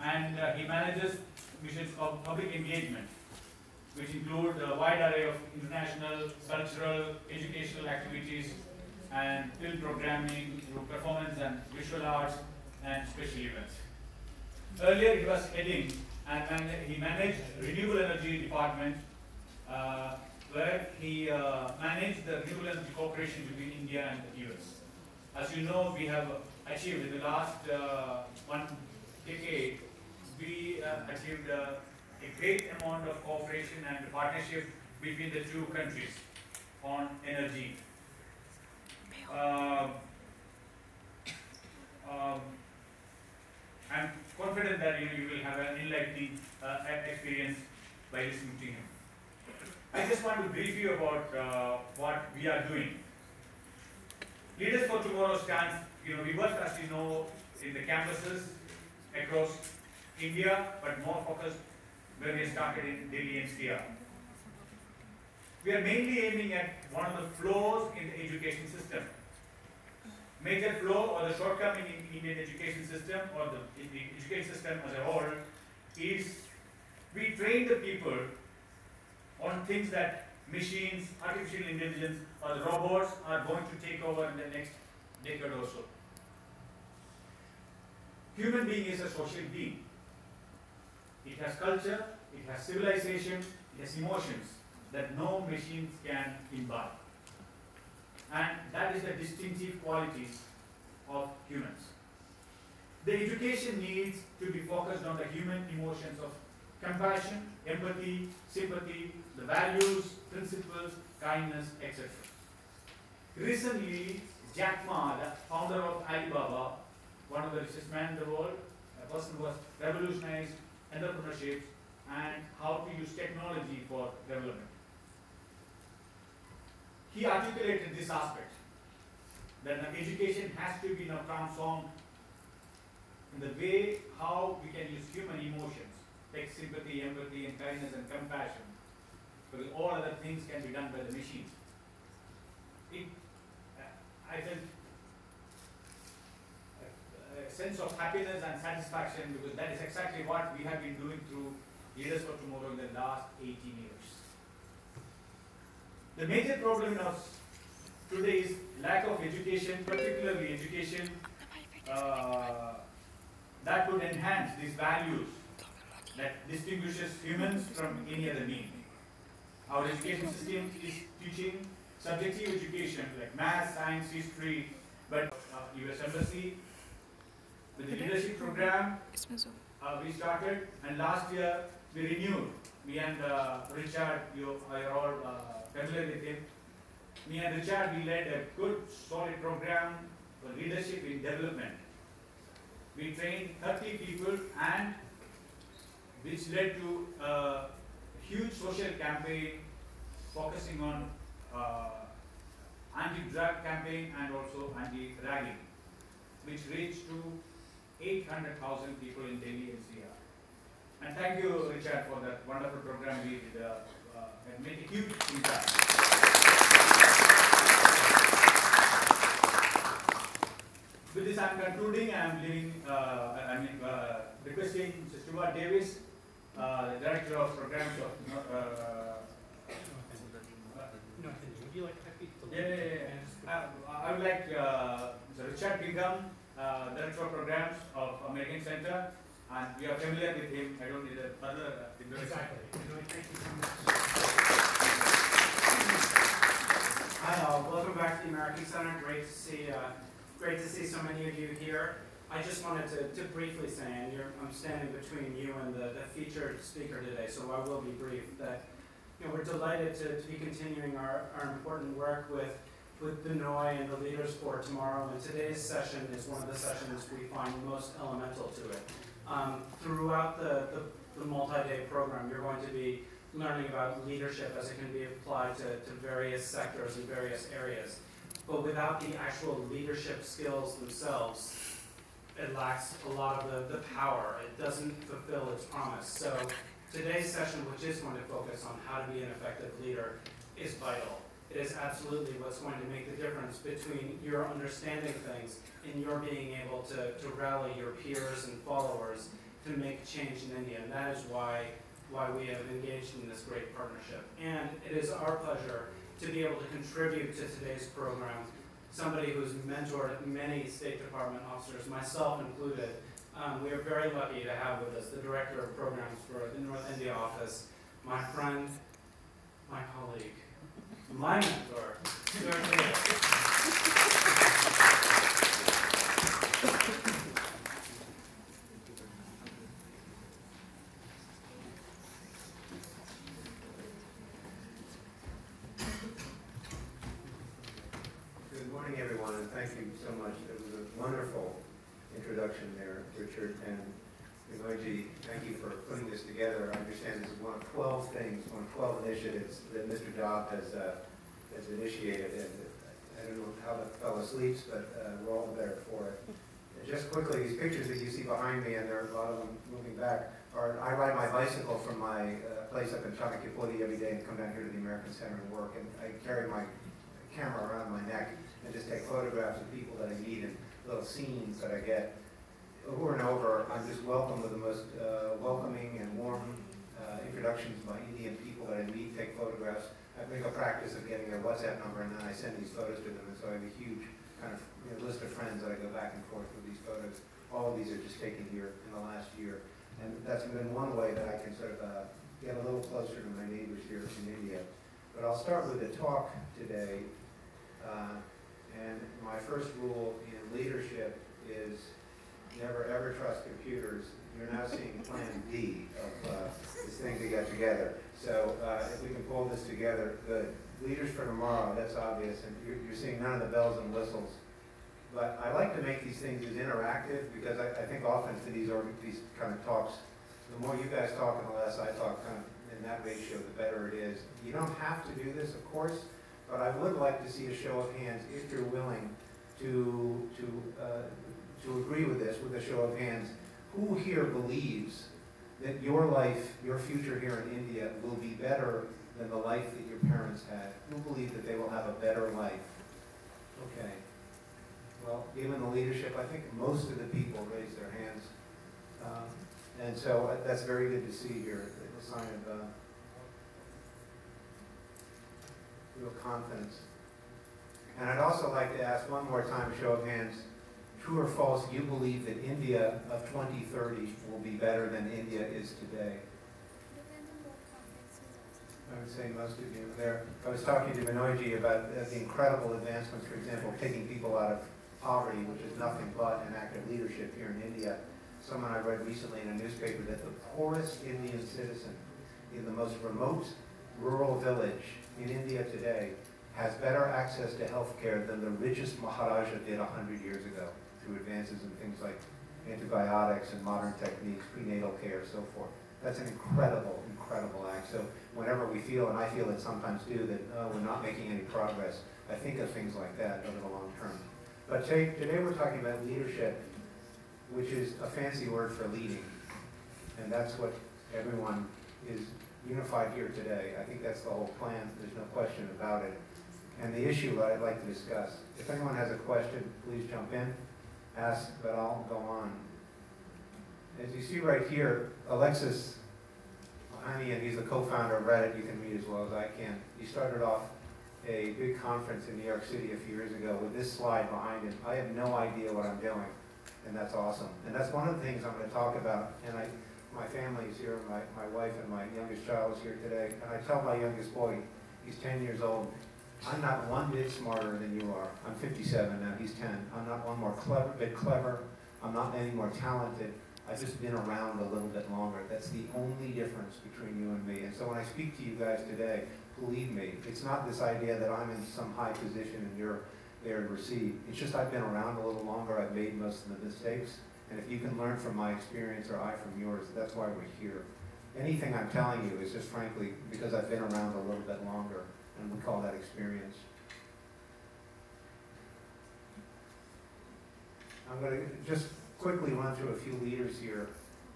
and he manages missions of public engagement, which include a wide array of international, cultural, educational activities, and film programming through performance and visual arts and special events. Earlier, he was heading and he managed renewable energy department, where he managed the renewable energy cooperation between India and the US. As you know, we have achieved in the last 1 decade, we achieved a great amount of cooperation and partnership between the two countries on energy. I'm confident that you will have an enlightening experience by listening to him. I just want to brief you about what we are doing. Leaders for Tomorrow stands, we work, as you know, in the campuses across India, but more focused where we started in Delhi NCR. We are mainly aiming at one of the flaws in the education system. Major flaw or the shortcoming in Indian education system or the education system as a whole is we train the people on things that machines, artificial intelligence or the robots are going to take over in the next decade or so. Human being is a social being. It has culture, it has civilization, it has emotions that no machines can imbibe. And that is the distinctive qualities of humans. The education needs to be focused on the human emotions of compassion, empathy, sympathy, the values, principles, kindness, etc. Recently, Jack Ma, the founder of Alibaba, one of the richest men in the world, a person who has revolutionized entrepreneurship and how to use technology for development. He articulated this aspect, that education has to be now transformed in the way how we can use human emotions, like sympathy, empathy, and kindness and compassion, because all other things can be done by the machines. I felt a sense of happiness and satisfaction because that is exactly what we have been doing through Leaders for Tomorrow in the last 18 years. The major problem today is lack of education, particularly education that would enhance these values that distinguishes humans from any other being. Our education system is teaching subjective education like math, science, history, but US Embassy, with the leadership program, we started, and last year we renewed. Me and Richard, you are all familiar with him. Me and Richard, we led a good, solid program for leadership in development. We trained 30 people, and which led to a huge social campaign focusing on anti-drug campaign and also anti-ragging, which reached to 800,000 people in Delhi NCR. And thank you, Richard, for that wonderful program we did and made a huge impact. With this, I'm concluding. I'm requesting Mr. Stuart Davis, the Director of Programs of would you like to speak to I would like Mr. Richard Bingham, Director of Programs of American Center, and we are familiar with him. I don't need a further introduction. Exactly. Thank you so much. Hi all, welcome back to the American Center. Great to see so many of you here. I just wanted to briefly say, and I'm standing between you and the featured speaker today, so I will be brief, that we're delighted to be continuing our important work with Binoy and the Leaders for Tomorrow, and today's session is one of the sessions we find most elemental to it. Throughout the multi-day program, you're going to be learning about leadership as it can be applied to various sectors and various areas. But without the actual leadership skills themselves, it lacks a lot of the power. It doesn't fulfill its promise. So today's session, which is going to focus on how to be an effective leader, is vital. It is absolutely what's going to make the difference between your understanding things and your being able to rally your peers and followers to can make a change in India, and that is why we have engaged in this great partnership. And it is our pleasure to be able to contribute to today's program. Somebody who's mentored many State Department officers, myself included. We are very lucky to have with us the Director of Programs for the North India Office, my friend, my colleague, my mentor, Sir David. Good morning, everyone, and thank you so much. It was a wonderful introduction there, Richard, and Vinoyji, thank you for putting this together. I understand this is one of 12 things, one of 12 initiatives that Mr. Job has initiated, and I don't know how the fellow sleeps, but we're all the better for it. And just quickly, these pictures that you see behind me, and there are a lot of them moving back, are I ride my bicycle from my place up in Chanakapuri every day and come down here to the American Center and work, and I carry my camera around my neck and just take photographs of people that I meet and little scenes that I get. Over and over, I'm just welcomed with the most welcoming and warm introductions by Indian people that I meet, take photographs. I make a practice of getting their WhatsApp number, and then I send these photos to them, and so I have a huge kind of list of friends that I go back and forth with these photos. All of these are just taken here in the last year, and that's been one way that I can sort of get a little closer to my neighbors here in India. But I'll start with a talk today, and my first rule in leadership is never ever trust computers. You're now seeing plan D of this thing to get together. So if we can pull this together, good. Leaders for tomorrow, that's obvious, and you're seeing none of the bells and whistles. But I like to make these things as interactive because I think often to these kind of talks, the more you guys talk and the less I talk, kind of in that ratio, the better it is. You don't have to do this, of course, but I would like to see a show of hands if you're willing to agree with this, with a show of hands. Who here believes that your life, your future here in India will be better than the life that your parents had? Who believes that they will have a better life? Okay. Well, given the leadership, I think most of the people raised their hands. And so that's very good to see here, a sign of real confidence. And I'd also like to ask one more time, a show of hands, true or false, you believe that India of 2030 will be better than India is today? I would say most of you there. I was talking to Binoyji about the incredible advancements, for example, taking people out of poverty, which is nothing but an act of leadership here in India. Someone I read recently in a newspaper that the poorest Indian citizen in the most remote rural village in India today has better access to health care than the richest Maharaja did 100 years ago through advances in things like antibiotics and modern techniques, prenatal care, so forth. That's an incredible, incredible act. So whenever we feel, and I feel it sometimes too, that we're not making any progress, I think of things like that over the long term. But today we're talking about leadership, which is a fancy word for leading. And that's what everyone is unified here today. I think that's the whole plan. There's no question about it. And the issue that I'd like to discuss, if anyone has a question, please jump in, ask, but I'll go on. As you see right here, Alexis Ohanian, he's the co-founder of Reddit, you can read as well as I can. He started off a big conference in New York City a few years ago with this slide behind him. I have no idea what I'm doing, and that's awesome. And that's one of the things I'm going to talk about. And my family is here, my wife and my youngest child is here today. And I tell my youngest boy, he's 10 years old, I'm not one bit smarter than you are. I'm 57 now, he's 10. I'm not one more bit clever. I'm not any more talented. I've just been around a little bit longer. That's the only difference between you and me. And so when I speak to you guys today, believe me, it's not this idea that I'm in some high position and you're there to receive. It's just I've been around a little longer. I've made most of the mistakes. And if you can learn from my experience or I from yours, that's why we're here. Anything I'm telling you is just frankly because I've been around a little bit longer, and we call that experience. I'm going to just quickly run through a few leaders here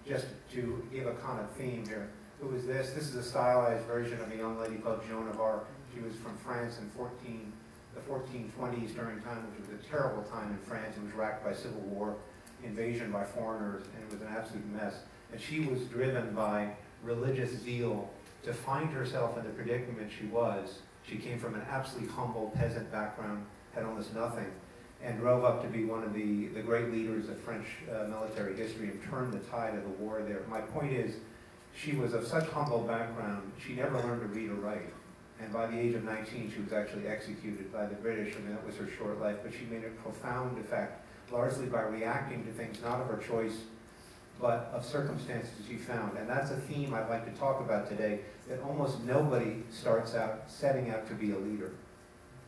just to give a kind of theme here. Who is this? This is a stylized version of a young lady called Joan of Arc. She was from France in the 1420s during time, which was a terrible time in France. It was racked by civil war, invasion by foreigners, and it was an absolute mess. And she was driven by religious zeal to find herself in the predicament she was. She came from an absolutely humble peasant background, had almost nothing, and drove up to be one of the great leaders of French military history and turned the tide of the war there. My point is, she was of such humble background, she never learned to read or write. And by the age of 19, she was actually executed by the British. I mean, that was her short life, but she made a profound effect, largely by reacting to things not of her choice, but of circumstances she found. And that's a theme I'd like to talk about today, that almost nobody starts out setting out to be a leader.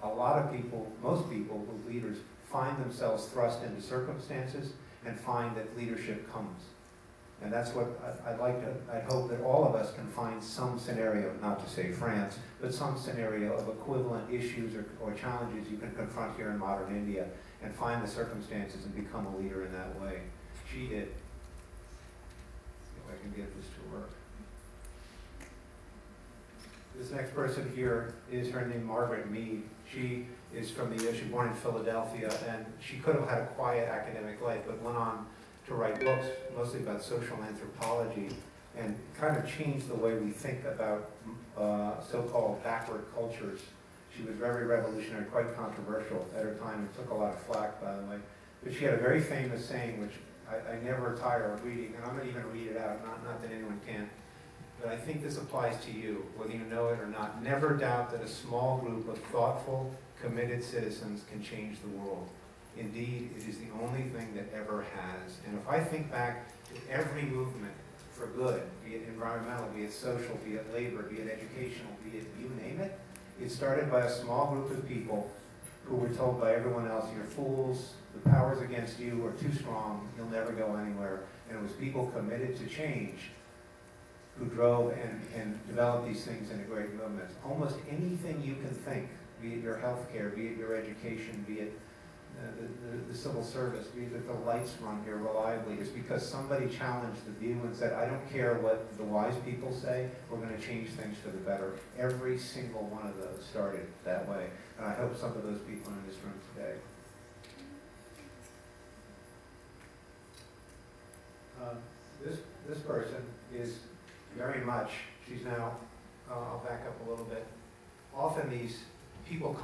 A lot of people, most people who are leaders, find themselves thrust into circumstances and find that leadership comes. And that's what I hope that all of us can find some scenario, not to say France, but some scenario of equivalent issues or challenges you can confront here in modern India and find the circumstances and become a leader in that way. She did. If I can get this to work. This next person here is her name Margaret Mead. She is from she was born in Philadelphia, and she could have had a quiet academic life, but went on to write books, mostly about social anthropology, and kind of changed the way we think about so-called backward cultures. She was very revolutionary, quite controversial at her time, and took a lot of flack, by the way. But she had a very famous saying, which I never tire of reading, and I'm going to even read it out, not that anyone can. But I think this applies to you, whether you know it or not. Never doubt that a small group of thoughtful, committed citizens can change the world. Indeed, it is the only thing that ever has. And if I think back to every movement for good, be it environmental, be it social, be it labor, be it educational, be it you name it, it started by a small group of people who were told by everyone else, you're fools, the powers against you are too strong, you'll never go anywhere. And it was people committed to change who drove and developed these things into great movements. Almost anything you can think, be it your healthcare, be it your education, be it the civil service, be it that the lights run here reliably, is because somebody challenged the view and said, I don't care what the wise people say, we're going to change things for the better. Every single one of those started that way. And I hope some of those people are in this room today. This person is very much, she's now, I'll back up a little bit. Often these people,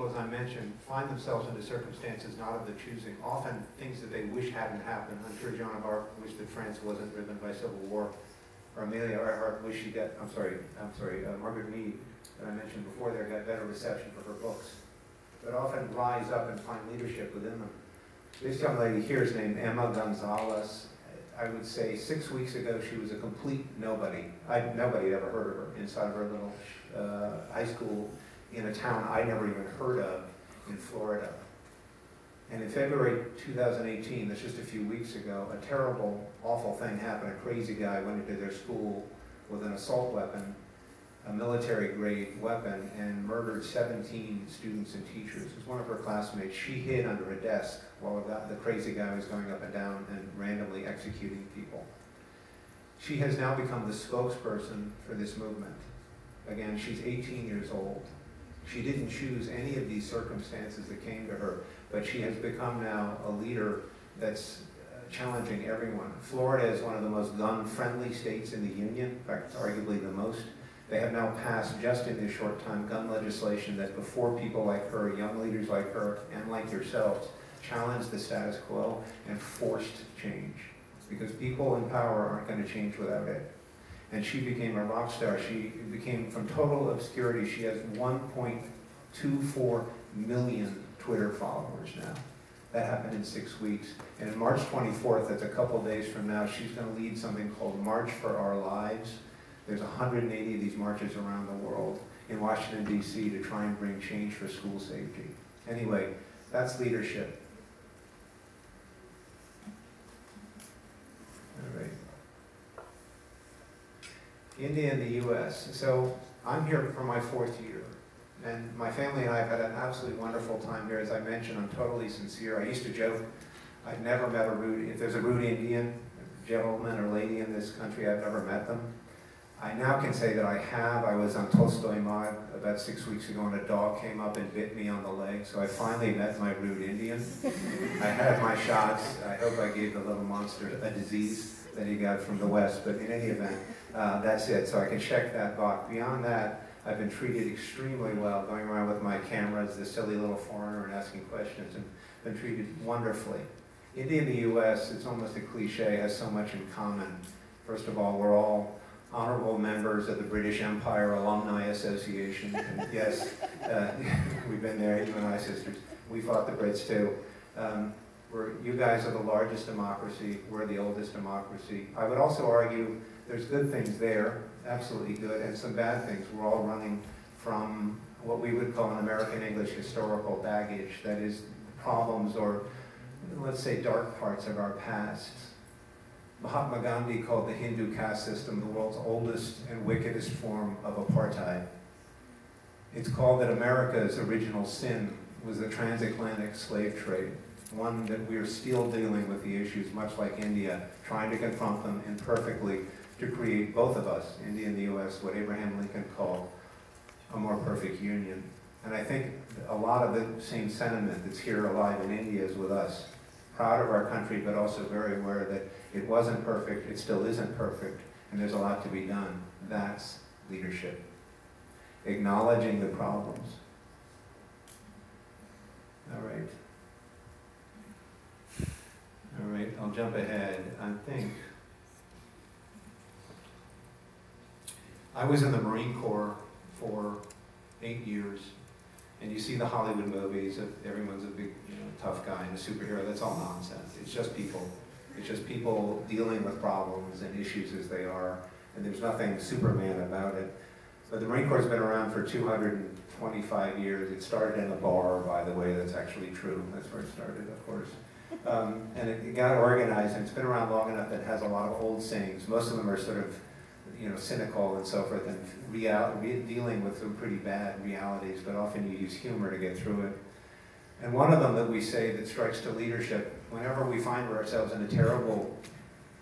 as I mentioned, find themselves into circumstances not of their choosing, often things that they wish hadn't happened. I'm sure Joan of Arc wished that France wasn't driven by civil war, or Amelia Earhart wished she got, Margaret Mead, that I mentioned before there, got better reception for her books, but often rise up and find leadership within them. This young lady here is named Emma Gonzalez. I would say 6 weeks ago she was a complete nobody. Nobody had ever heard of her inside of her little high school in a town I never even heard of in Florida. And in February 2018, that's just a few weeks ago, a terrible, awful thing happened. A crazy guy went into their school with an assault weapon, a military-grade weapon, and murdered 17 students and teachers. It was one of her classmates. She hid under a desk while the crazy guy was going up and down and randomly executing people. She has now become the spokesperson for this movement. Again, she's 18 years old. She didn't choose any of these circumstances that came to her, but she has become now a leader that's challenging everyone. Florida is one of the most gun-friendly states in the Union. In fact, it's arguably the most. They have now passed, just in this short time, gun legislation that before people like her, young leaders like her, and like yourselves, challenged the status quo and forced change. Because people in power aren't going to change without it. And she became a rock star. She became, from total obscurity, she has 1.24 million Twitter followers now. That happened in 6 weeks. And on March 24th, that's a couple days from now, she's going to lead something called March for Our Lives. There's 180 of these marches around the world in Washington, D.C. to try and bring change for school safety. Anyway, that's leadership. All right. India and the U.S. So I'm here for my 4th year. And my family and I have had an absolutely wonderful time here. As I mentioned, I'm totally sincere. I used to joke, I've never met a rude, if there's a rude Indian gentleman or lady in this country, I've never met them. I now can say that I have. I was on Tolstoy Marg about 6 weeks ago and a dog came up and bit me on the leg, so I finally met my rude Indian. I had my shots. I hope I gave the little monster a disease. that he got from the West, but in any event, that's it. So I can check that box. Beyond that, I've been treated extremely well, going around with my camera as this silly little foreigner and asking questions, and been treated wonderfully. India and the US, it's almost a cliche, has so much in common. First of all, we're all honorable members of the British Empire Alumni Association. And yes, we've been there, you and I, sisters. We fought the Brits too. You guys are the largest democracy, we're the oldest democracy. I would also argue there's good things there, absolutely good, and some bad things. We're all running from what we would call in American English historical baggage, that is problems or, let's say, dark parts of our past. Mahatma Gandhi called the Hindu caste system the world's oldest and wickedest form of apartheid. It's called that America's original sin was the transatlantic slave trade, one that we are still dealing with the issues, much like India, trying to confront them imperfectly to create both of us, India and the US, what Abraham Lincoln called a more perfect union. And I think a lot of the same sentiment that's here alive in India is with us. Proud of our country, but also very aware that it wasn't perfect, it still isn't perfect, and there's a lot to be done. That's leadership. Acknowledging the problems. All right. All right, I'll jump ahead. I think I was in the Marine Corps for 8 years, and you see the Hollywood movies of everyone's a big, tough guy and a superhero. That's all nonsense. It's just people. It's just people dealing with problems and issues as they are, and there's nothing Superman about it. But the Marine Corps has been around for 225 years. It started in a bar, by the way. That's actually true. That's where it started, of course. And it got organized, and it's been around long enough that it has a lot of old sayings. Most of them are sort of, cynical and so forth, and dealing with some pretty bad realities, but often you use humor to get through it. And one of them that we say that strikes to leadership, whenever we find ourselves in a terrible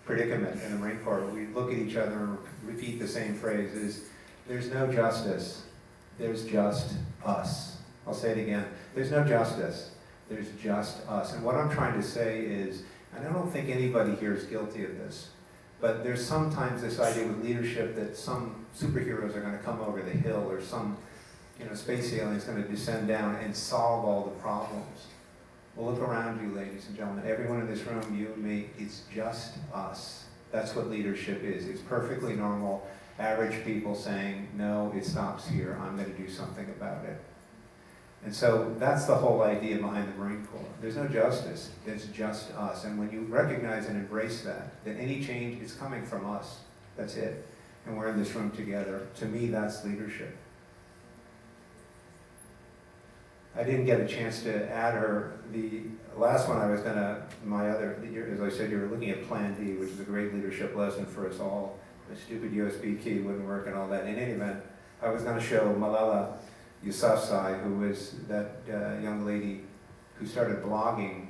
predicament in the Marine Corps, we look at each other and repeat the same phrase, is, there's no justice, there's just us. I'll say it again, there's no justice, there's just us. And what I'm trying to say is, and I don't think anybody here is guilty of this, but there's sometimes this idea with leadership that some superheroes are going to come over the hill, or some space alien is going to descend down and solve all the problems. Well, look around you, ladies and gentlemen. Everyone in this room, you and me, it's just us. That's what leadership is. It's perfectly normal, average people saying, no, it stops here. I'm going to do something about it. And so that's the whole idea behind the Marine Corps. There's no justice, it's just us. And when you recognize and embrace that any change is coming from us, that's it. And we're in this room together. To me, that's leadership. I didn't get a chance to add her. The last one I was gonna, as I said, you were looking at Plan D, which is a great leadership lesson for us all. The stupid USB key wouldn't work and all that. In any event, I was gonna show Malala Yousafzai, who was that young lady who started blogging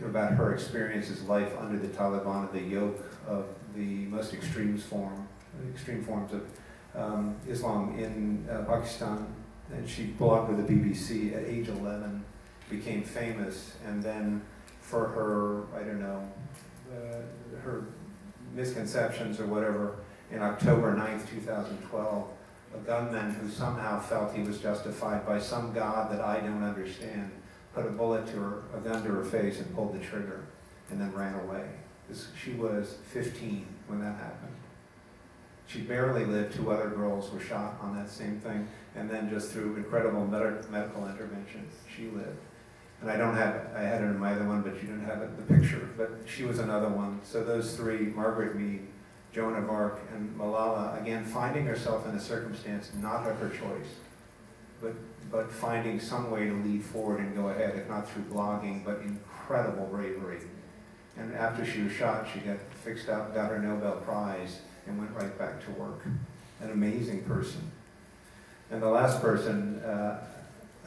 about her experiences, life under the Taliban, the yoke of the most extreme forms of Islam in Pakistan. And she blogged with the BBC at age 11, became famous, and then for her, her misconceptions or whatever, in October 9th, 2012, a gunman who somehow felt he was justified by some God that I don't understand, put a bullet to her, a gun to her face, and pulled the trigger, and then ran away. She was 15 when that happened. She barely lived. 2 other girls were shot on that same thing, and then just through incredible medical intervention, she lived. And I had her in my other one, but you didn't have it in the picture, but she was another one. So those 3, Margaret Mead, Joan of Arc, and Malala, again, finding herself in a circumstance not of her choice, but finding some way to lead forward and go ahead, if not through blogging, but incredible bravery. And after she was shot, she got fixed up, got her Nobel Prize, and went right back to work. An amazing person. And the last person,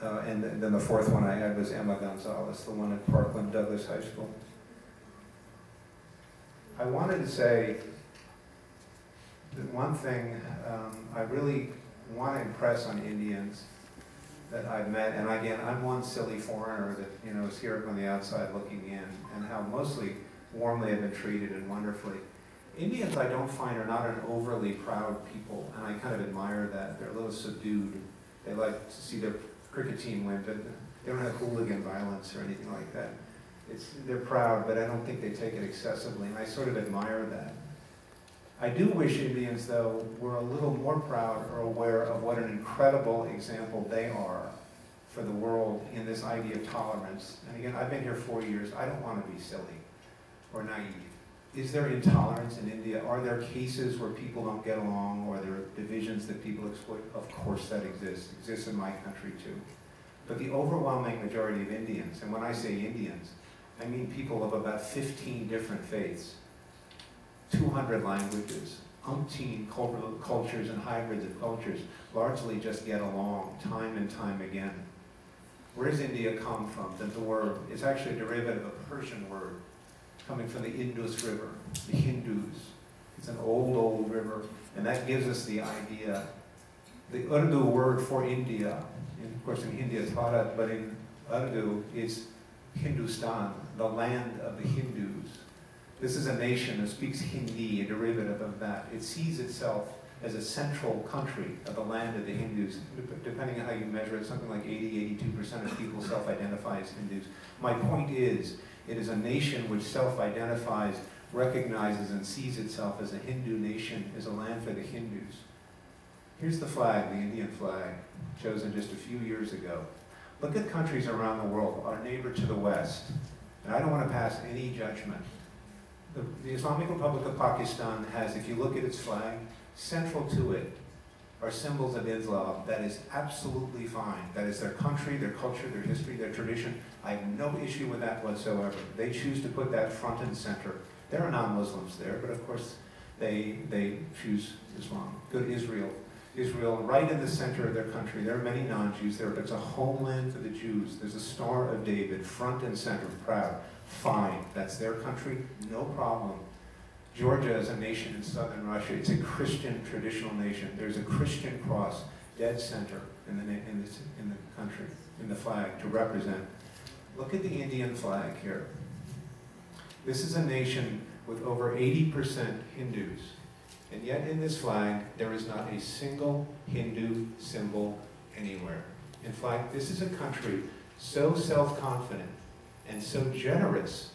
and then the 4th one I had was Emma Gonzalez, the one at Parkland Douglas High School. I wanted to say that one thing I really want to impress on Indians that I've met, and again, I'm one silly foreigner that is here from the outside looking in, and how mostly warmly I've been treated and wonderfully, Indians, I don't find, are not an overly proud people, and I kind of admire that. They're a little subdued. They like to see their cricket team win, but they don't have hooligan violence or anything like that. They're proud, but I don't think they take it excessively, and I sort of admire that. I do wish Indians, though, were a little more proud or aware of what an incredible example they are for the world in this idea of tolerance. And again, I've been here 4 years. I don't want to be silly or naive. Is there intolerance in India? Are there cases where people don't get along, or there are divisions that people exploit? Of course that exists in my country too. But the overwhelming majority of Indians, and when I say Indians, I mean people of about 15 different faiths, 200 languages, umpteen cultures and hybrids of cultures, largely just get along time and time again. Where does India come from? The word is actually a derivative of a Persian word coming from the Indus River, the Hindus. It's an old, old river, and that gives us the idea. The Urdu word for India, and of course in India it's Bharat, but in Urdu it's Hindustan, the land of the Hindus. This is a nation that speaks Hindi, a derivative of that. It sees itself as a central country of the land of the Hindus. Depending on how you measure it, something like 80–82% of people self-identify as Hindus. My point is, it is a nation which self-identifies, recognizes, and sees itself as a Hindu nation, as a land for the Hindus. Here's the flag, the Indian flag, chosen just a few years ago. Look at countries around the world, our neighbor to the west. And I don't want to pass any judgment. The Islamic Republic of Pakistan has, if you look at its flag, central to it are symbols of Islam. That is absolutely fine. That is their country, their culture, their history, their tradition. I have no issue with that whatsoever. They choose to put that front and center. There are non-Muslims there, but of course they choose Islam. Go to Israel. Israel, right in the center of their country. There are many non-Jews there, but it's a homeland for the Jews. There's a Star of David, front and center, proud. Fine, that's their country, no problem. Georgia is a nation in southern Russia. It's a Christian traditional nation. There's a Christian cross, dead center in the country, in the flag, to represent. Look at the Indian flag here. This is a nation with over 80% Hindus. And yet in this flag, there is not a single Hindu symbol anywhere. In fact, this is a country so self-confident and so generous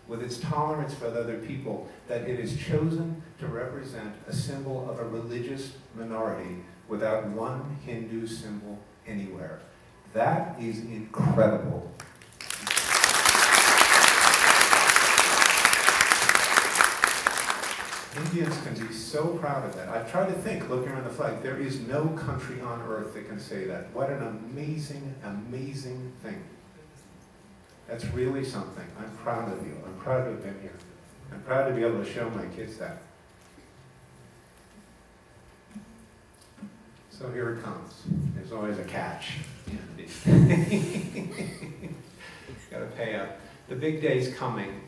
with its tolerance for other people that it is chosen to represent a symbol of a religious minority without one Hindu symbol anywhere. That is incredible. Indians can be so proud of that. I've tried to think, looking around the flag, there is no country on earth that can say that. What an amazing, amazing thing. That's really something. I'm proud of you. I'm proud to have been here. I'm proud to be able to show my kids that. So here it comes. There's always a catch. Got to pay up. The big day's coming.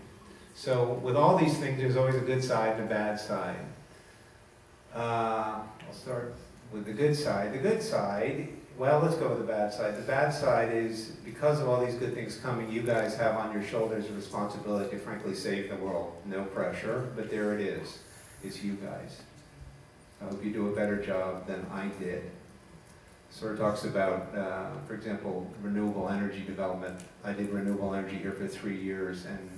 So with all these things, there's always a good side and a bad side. I'll start with the good side. The good side, well, let's go with the bad side. The bad side is, because of all these good things coming, you guys have on your shoulders a responsibility to frankly save the world. No pressure, but there it is. It's you guys. I hope you do a better job than I did. Sort of talks about, for example, renewable energy development. I did renewable energy here for 3 years, and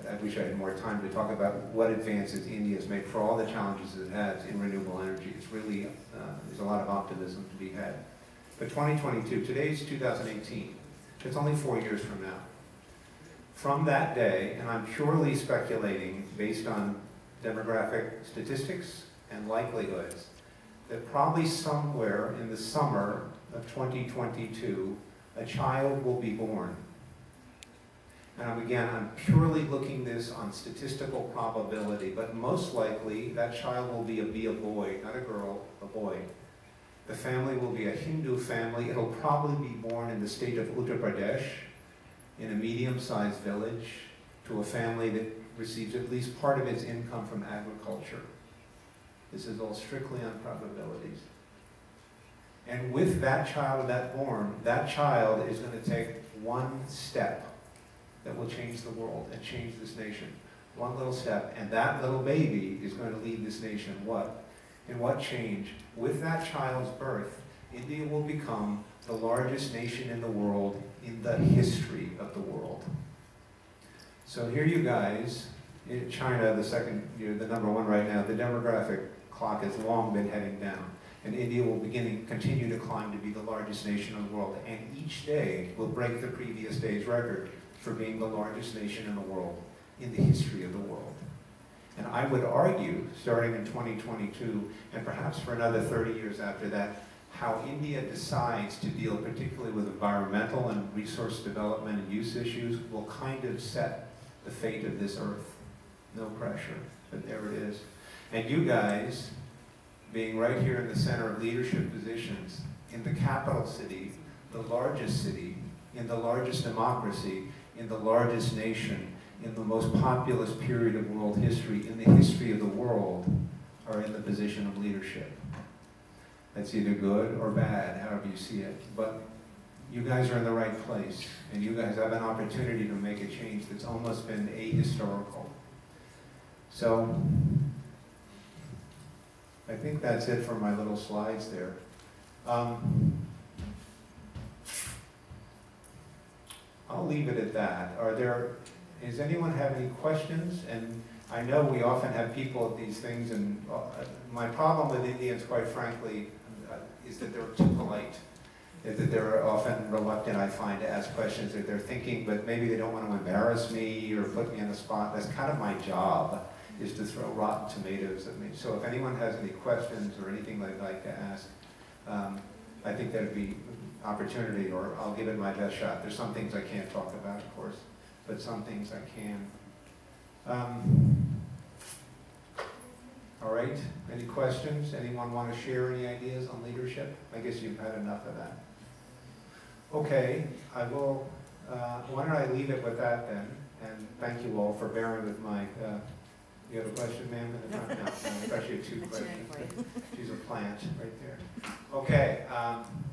I wish I had more time to talk about what advances India has made for all the challenges it has in renewable energy. It's really, there's a lot of optimism to be had. But 2022, today's 2018, it's only 4 years from now. From that day, and I'm purely speculating based on demographic statistics and likelihoods, that probably somewhere in the summer of 2022, a child will be born. And again, I'm purely looking this on statistical probability, but most likely that child will be a boy, not a girl, a boy. The family will be a Hindu family. It'll probably be born in the state of Uttar Pradesh, in a medium-sized village, to a family that receives at least part of its income from agriculture. This is all strictly on probabilities. And with that child born, that child is going to take one step that will change the world and change this nation. One little step. And that little baby is going to lead this nation. What? And what change? With that child's birth, India will become the largest nation in the world in the history of the world. So here you guys, in China, the second, the number one right now, the demographic clock has long been heading down. And India will continue to climb to be the largest nation in the world. And each day will break the previous day's record for being the largest nation in the world, in the history of the world. And I would argue, starting in 2022, and perhaps for another 30 years after that, how India decides to deal particularly with environmental and resource development and use issues will kind of set the fate of this earth. No pressure, but there it is. And you guys, being right here in the center of leadership positions, in the capital city, the largest city, in the largest democracy, in the largest nation, in the most populous period of world history, in the history of the world, are in the position of leadership. That's either good or bad, however you see it. But you guys are in the right place, and you guys have an opportunity to make a change that's almost been ahistorical. So, I think that's it for my little slides there. I'll leave it at that. Does anyone have any questions? And I know we often have people at these things, and my problem with Indians, quite frankly, is that they're too polite. Is that they're often reluctant, I find, to ask questions that they're thinking, but maybe they don't want to embarrass me or put me on the spot. That's kind of my job, is to throw rotten tomatoes at me. So if anyone has any questions or anything they'd like to ask, I think that'd be opportunity, or I'll give it my best shot. There's some things I can't talk about, of course, but some things I can. All right, any questions? Anyone want to share any ideas on leadership? I guess you've had enough of that. Okay, I will, why don't I leave it with that then? And thank you all for bearing with my, you have a question, ma'am? No, it's actually two questions. She's a plant right there. Okay,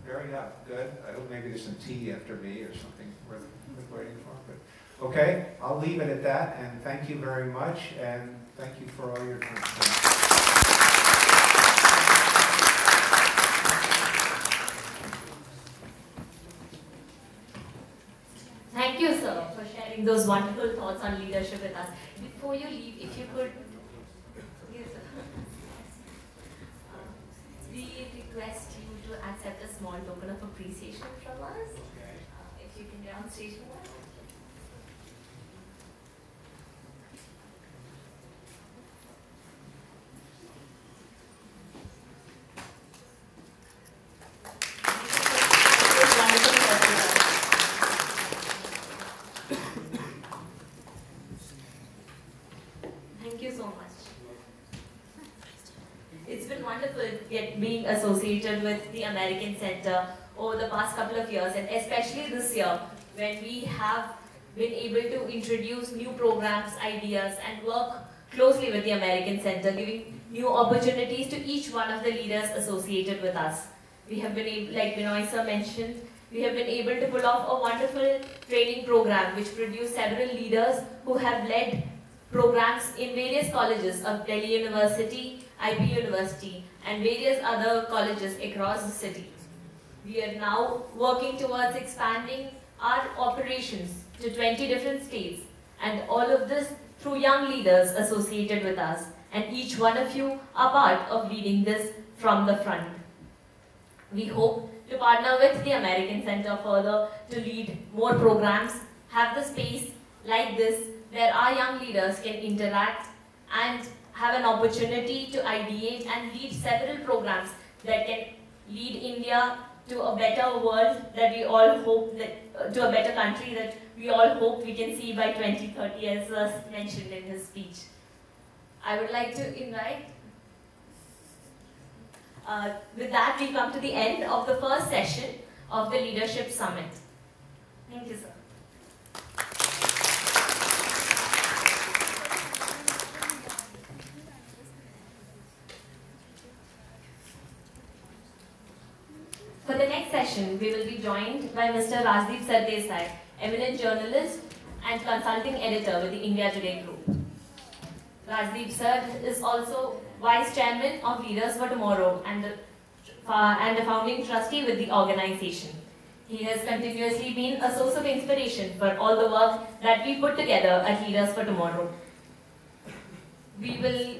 very good. I hope maybe there's some tea after me or something worth waiting for. But okay, I'll leave it at that, and thank you very much, and thank you for all your time. Thank you, sir, for sharing those wonderful thoughts on leadership with us. Before you leave, if you could, yes, we request you to accept a small token of appreciation from us. If you can get on stage for that. Being associated with the American Center over the past couple of years, and especially this year when we have been able to introduce new programs, ideas, and work closely with the American Center, giving new opportunities to each one of the leaders associated with us. We have been able, like Binoy sir mentioned, we have been able to pull off a wonderful training program which produced several leaders who have led programs in various colleges of Delhi University, IB University, and various other colleges across the city. We are now working towards expanding our operations to 20 different states, and all of this through young leaders associated with us, and each one of you are part of leading this from the front. We hope to partner with the American Center further to lead more programs, have the space like this where our young leaders can interact and have an opportunity to ideate and lead several programs that can lead India to a better world that we all hope that, to a better country that we all hope we can see by 2030, as was mentioned in his speech. I would like to invite, with that we come to the end of the first session of the Leadership Summit. Thank you, sir. For the next session, we will be joined by Mr. Rajdeep Sardesai, eminent journalist and consulting editor with the India Today Group. Rajdeep sir is also Vice Chairman of Leaders for Tomorrow and a founding trustee with the organization. He has continuously been a source of inspiration for all the work that we put together at Leaders for Tomorrow. We will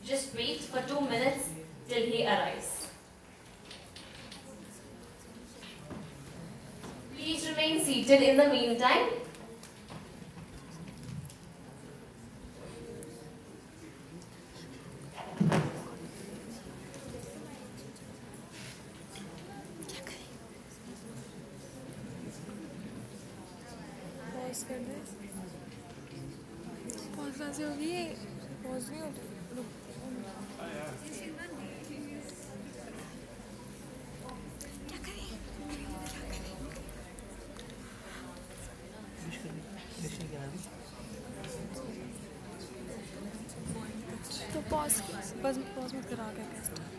just wait for 2 minutes till he arrives. Please remain seated in the meantime. Pause कर दे pause कैसे होगी ये pause नहीं होती रुक क्या करें तो पॉज बस पॉज मत करा क्या कैसे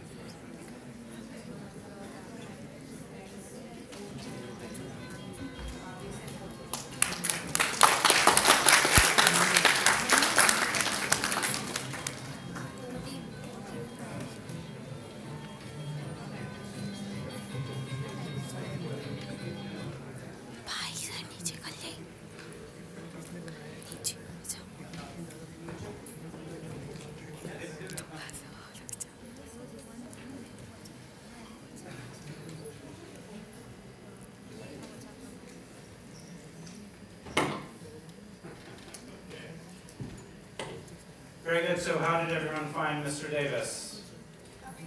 Very good. So how did everyone find Mr. Davis?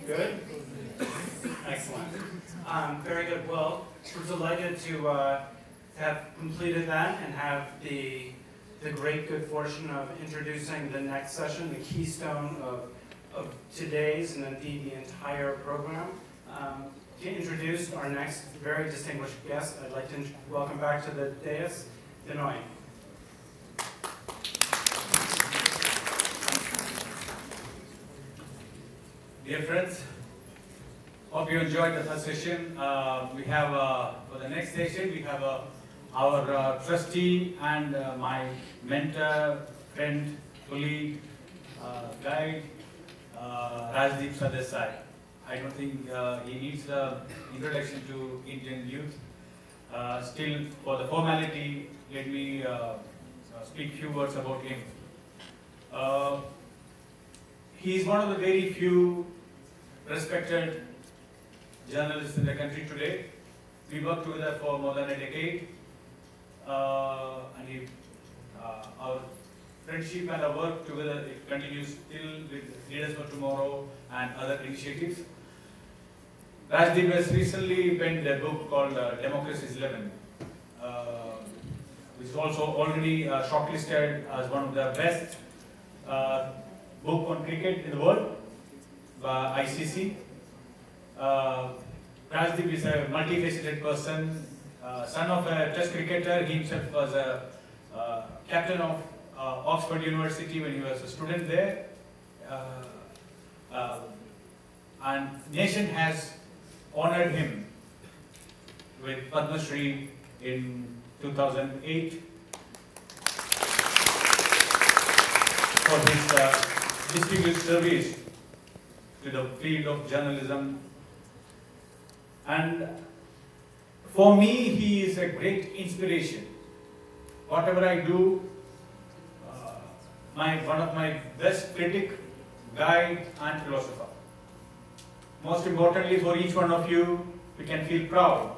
Good? Excellent. Very good. Well, we're delighted to have completed that and have the great good fortune of introducing the next session, the keystone of today's and indeed the entire program. To introduce our next very distinguished guest, I'd like to welcome back to the dais, Dinoy. Dear friends, hope you enjoyed the first session. We have, for the next session, we have our trustee and my mentor, friend, colleague, guide, Rajdeep Sadesai. I don't think he needs the introduction to Indian youth. Still, for the formality, let me speak few words about him. He is one of the very few respected journalists in the country today. We worked together for more than a decade, and our friendship and our work together continues still with Leaders for Tomorrow and other initiatives. Rajdeep has recently penned a book called Democracy is 11, which is also already shortlisted as one of the best book on cricket in the world by ICC. Rajdeep is a multifaceted person, son of a test cricketer. He himself was a captain of Oxford University when he was a student there. And nation has honored him with Padma Shri in 2008 for his distinguished service to the field of journalism. And for me, he is a great inspiration. Whatever I do, one of my best critic, guide and philosopher. Most importantly, for each one of you, we can feel proud.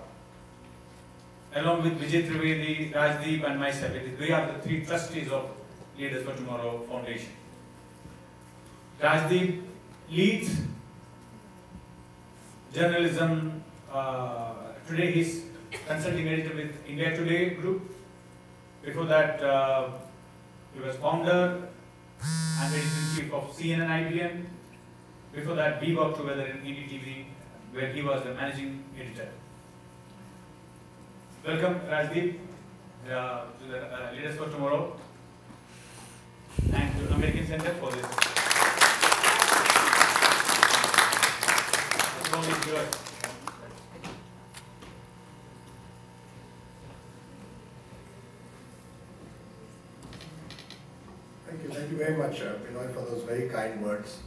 Along with Vijay Trivedi, Rajdeep and myself, we are the 3 trustees of Leaders for Tomorrow Foundation. Rajdeep leads journalism. Today he's consulting editor with India Today Group. Before that, he was founder and editor-in-chief of CNN-IBN. Before that, we worked together in NDTV, where he was the managing editor. Welcome, Rajdeep, to the Leaders for Tomorrow, and to American Center for this. The floor is yours. Thank you very very much, Binoy, for those very kind words.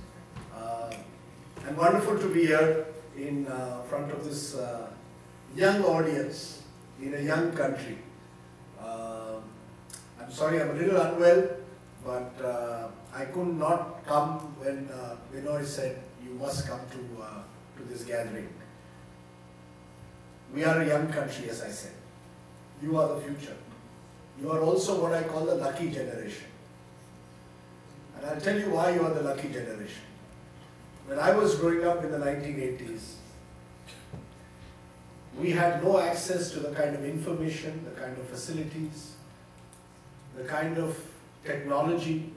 And wonderful to be here in front of this young audience in a young country. I'm sorry, I'm a little unwell, but I could not come when Binoy said you must come to this gathering. We are a young country, as I said. You are the future. You are also what I call the lucky generation. And I'll tell you why you are the lucky generation. When I was growing up in the 1980s, we had no access to the kind of information, the kind of facilities, the kind of technology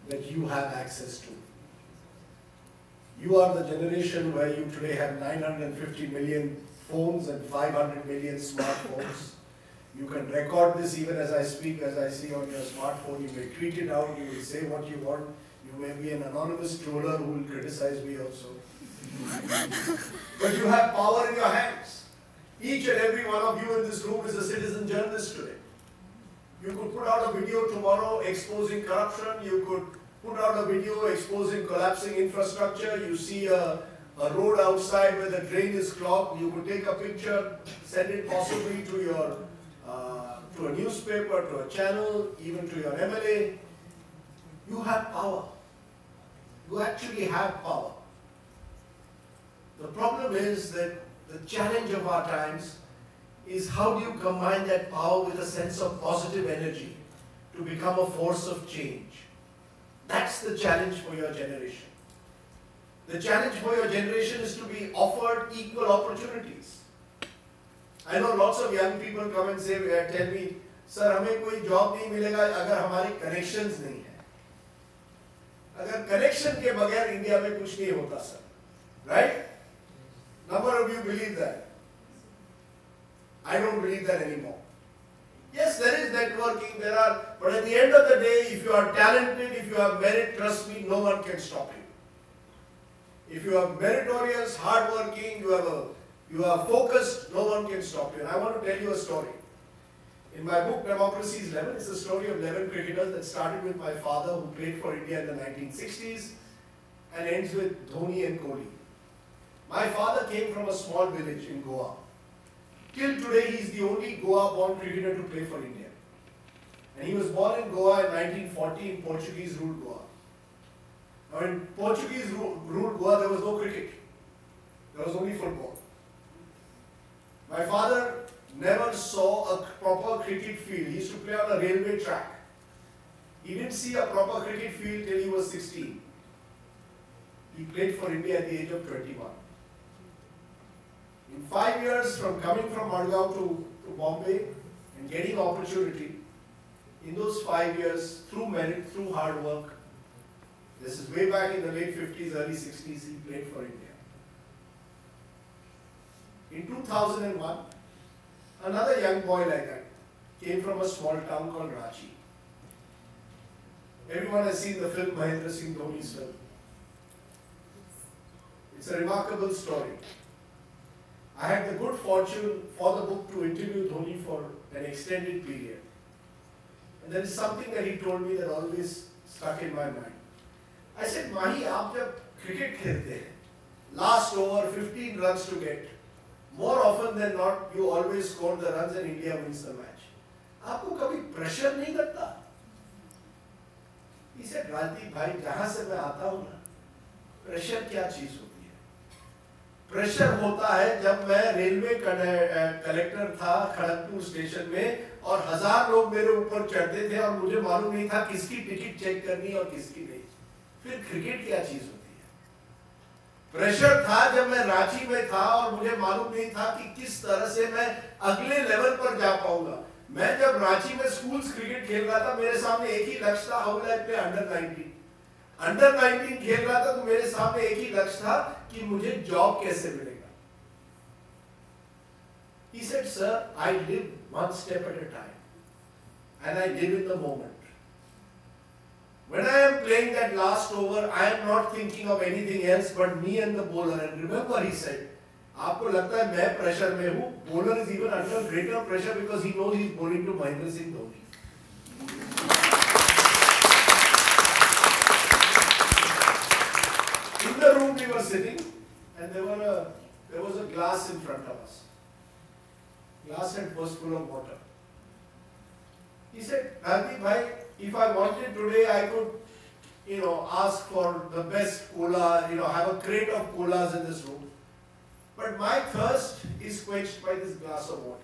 that you have access to. You are the generation where you today have 950 million phones and 500 million smartphones. You can record this even as I speak, as I see on your smartphone. You may tweet it out, you will say what you want. You may be an anonymous troller who will criticize me also. But you have power in your hands. Each and every one of you in this room is a citizen journalist today. You could put out a video tomorrow exposing corruption. You could put out a video exposing collapsing infrastructure. You see a road outside where the drain is clogged. You could take a picture, send it possibly to your to a newspaper, to a channel, even to your MLA. You have power. You actually have power. The problem is that the challenge of our times is how do you combine that power with a sense of positive energy to become a force of change. That's the challenge for your generation. The challenge for your generation is to be offered equal opportunities. I know lots of young people come and say, tell me, sir, हमें कोई job नहीं मिलेगा अगर हमारे connections नहीं है. अगर connection के बगैर इंडिया में कुछ नहीं होता, sir. Right? Number of you believe that. I don't believe that anymore. Yes, there is networking, but at the end of the day, if you are talented, if you have merit, trust me, no one can stop you. If you are meritorious, hardworking, you are focused, no one can stop you. And I want to tell you a story. In my book, Democracy is 11, it's a story of 11 cricketers that started with my father who played for India in the 1960s and ends with Dhoni and Kohli. My father came from a small village in Goa. Till today, he is the only Goa-born cricketer to play for India. And he was born in Goa in 1940 in Portuguese-ruled Goa. Now, in Portuguese-ruled Goa, there was no cricket. There was only football. My father never saw a proper cricket field. He used to play on a railway track. He didn't see a proper cricket field till he was 16. He played for India at the age of 21. In 5 years from coming from Madgaon to Bombay and getting opportunity, in those 5 years, through merit, through hard work, this is way back in the late 50s, early 60s, he played for India. In 2001, another young boy like that came from a small town called Ranchi. Everyone has seen the film Mahendra Singh Dhoni's film. It's a remarkable story. I had the good fortune for the book to interview Dhoni for an extended period. And there is something that he told me that always stuck in my mind. I said, Mahi, aap jab cricket khelte hain, last over 15 runs to get. More often than not, you always score the runs and India wins the match. Aapko kabhi pressure nahi lagta? He said, Ranti bhai, jahan se main aata hu na, pressure kya cheez hoti hai? Pressure hota hai jab main railway collector tha Kharagpur station mein और 1000 लोग मेरे ऊपर चढ़ते थे और मुझे मालूम नहीं था किसकी टिकट चेक करनी और किसकी नहीं. फिर क्रिकेट क्या चीज होती है? प्रेशर था जब मैं रांची में था और मुझे मालूम नहीं था कि किस तरह से मैं अगले लेवल पर जा पाऊंगा. मैं जब रांची में स्कूल्स क्रिकेट खेल रहा था, मेरे सामने एक ही लक्ष्य था, how will I play under 19. Under 19 खेल रहा था तो मेरे सामने एक ही लक्ष्य था कि मुझे जॉब कैसे मिलेगा. He said, sir, I live one step at a time and I live in the moment. When I am playing that last over, I am not thinking of anything else but me and the bowler. And remember, he said, आपको लगता है मैं pressure में हूँ, bowler is even under greater pressure because he knows he is bowling to Mahendra Singh Dhoni. we were sitting, and there was a glass in front of us. Glass was full of water. He said, Gandhi bhai, if I wanted today, I could, ask for the best cola, have a crate of colas in this room. But my thirst is quenched by this glass of water.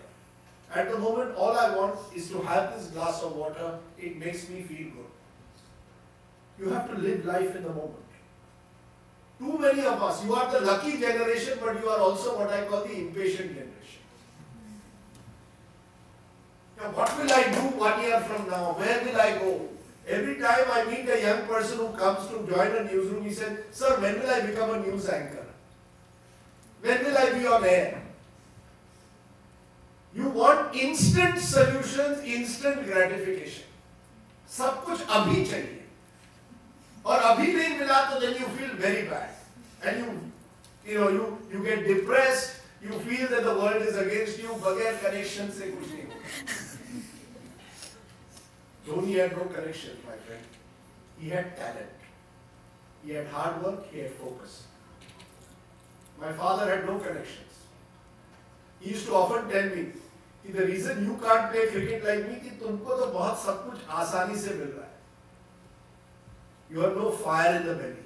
At the moment, all I want is to have this glass of water. It makes me feel good. You have to live life in the moment. Too many of us, you are the lucky generation, but you are also what I call the impatient generation. Now, what will I do 1 year from now? Where will I go? Every time I meet a young person who comes to join a newsroom, he said, sir, when will I become a news anchor? When will I be on air? You want instant solutions, instant gratification. सब कुछ अभी चाहिए. और अभी नहीं मिला तो then you feel very bad. And you get depressed, you feel that the world is against you, बगैर connection से कुछ नहीं होगा. Dhoni had no connection, my friend. He had talent. He had hard work, he had focus. My father had no connections. He used to often tell me, the reason you can't play cricket like me, कि तुमको तो बहुत सब कुछ आसानी से मिल रहा है. You have no fire in the belly.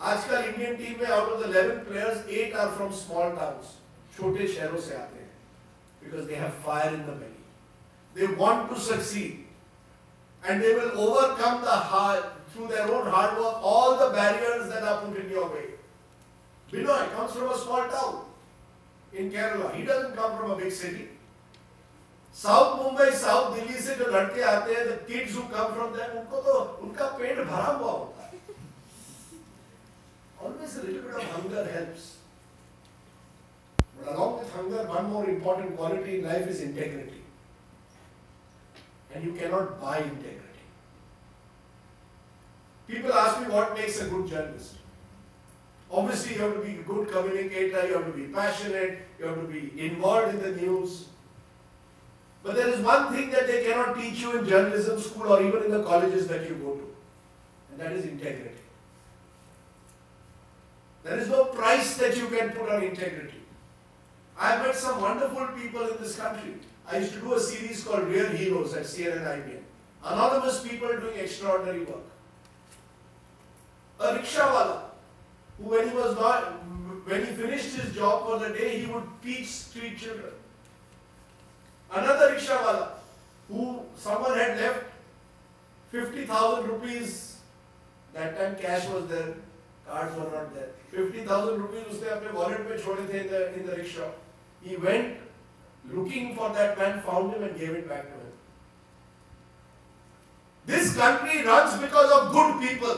आजकल इंडियन टीम में out of the 11 players, 8 are from small towns. छोटे शहरों से आते हैं. Because they have fire in the belly. They want to succeed. And they will overcome through their own hard work, all the barriers that are put in your way. Binoy comes from a small town in Kerala. He doesn't come from a big city. South Mumbai, South Delhi से जो लड़के आते हैं, the kids who come from there, उनको तो उनका पेट भरा हुआ होता है. Always a little bit of hunger helps. But along with hunger, one more important quality in life is integrity. And you cannot buy integrity. People ask me what makes a good journalist. Obviously, you have to be a good communicator, you have to be passionate, you have to be involved in the news. But there is one thing that they cannot teach you in journalism school or even in the colleges that you go to, and that is integrity. There is no price that you can put on integrity. I have met some wonderful people in this country. I used to do a series called Real Heroes at CNN IBM. Anonymous people doing extraordinary work. A rickshawala, who when he finished his job for the day, he would teach street children. Another rickshawala, who someone had left 50,000 rupees, that time cash was there, cards were not there. 50,000 rupees उसने अपने wallet में छोड़े थे in the rickshaw. He went looking for that man, found him and gave it back to him. This country runs because of good people.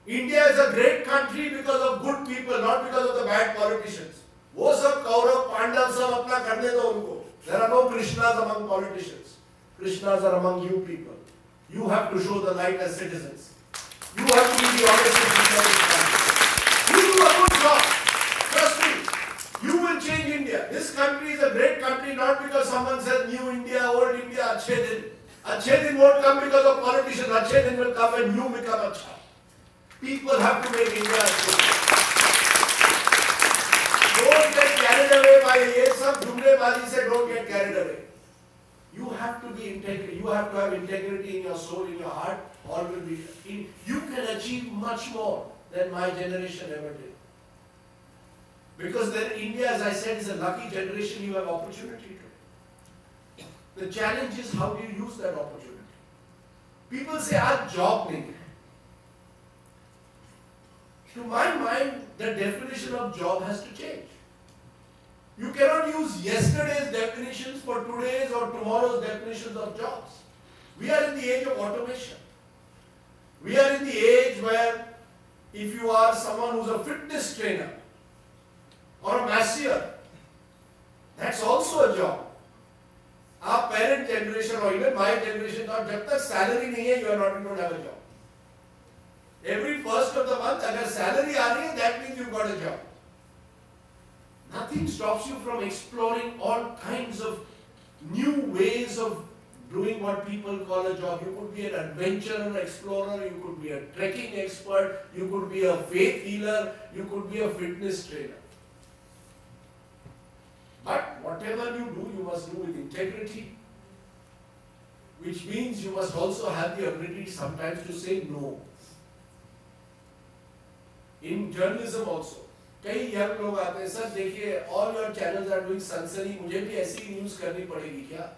India is a great country because of good people, not because of the bad politicians. वो सब कौरव पांडव सब अपना करने दो उनको. There are no Krishnas among politicians. Krishnas are among you people. You have to show the light as citizens. You have to be the honest people of this country. You do a good job. Trust me. You will change India. This country is a great country not because someone says new India, old India, अच्छे दिन. अच्छे दिन won't come because of politicians. अच्छे दिन will come when you become अच्छा. People have to make India अच्छा. Don't get carried away by ये सब जुमलेबाजी से. Don't get carried away. You have to be integrity. You have to have integrity in your soul, in your heart. All will be. You can achieve much more than my generation ever did. Because then India, as I said, is a lucky generation. You have opportunity to. The challenge is how do you use that opportunity? People say, "Aaj job nahi." To my mind, the definition of job has to change. You cannot use yesterday's definitions for today's or tomorrow's definitions of jobs. We are in the age of automation. We are in the age where if you are someone who's a fitness trainer or a masseur, that's also a job. Our parent generation or even my generation thought, जब तक salary नहीं है, you are not going to have a job. Every first of the month, अगर salary आ रही है, that means you've got a job. Nothing stops you from exploring all kinds of new ways of doing what people call a job. You could be an adventurer, explorer, you could be a trekking expert, you could be a faith healer, you could be a fitness trainer. But whatever you do, you must do with integrity, which means you must also have the ability sometimes to say no. In journalism also, कई young लोग आते हैं, sir देखिए all your channels are doing सनसनी, मुझे भी ऐसी news करनी पड़ेगी क्या?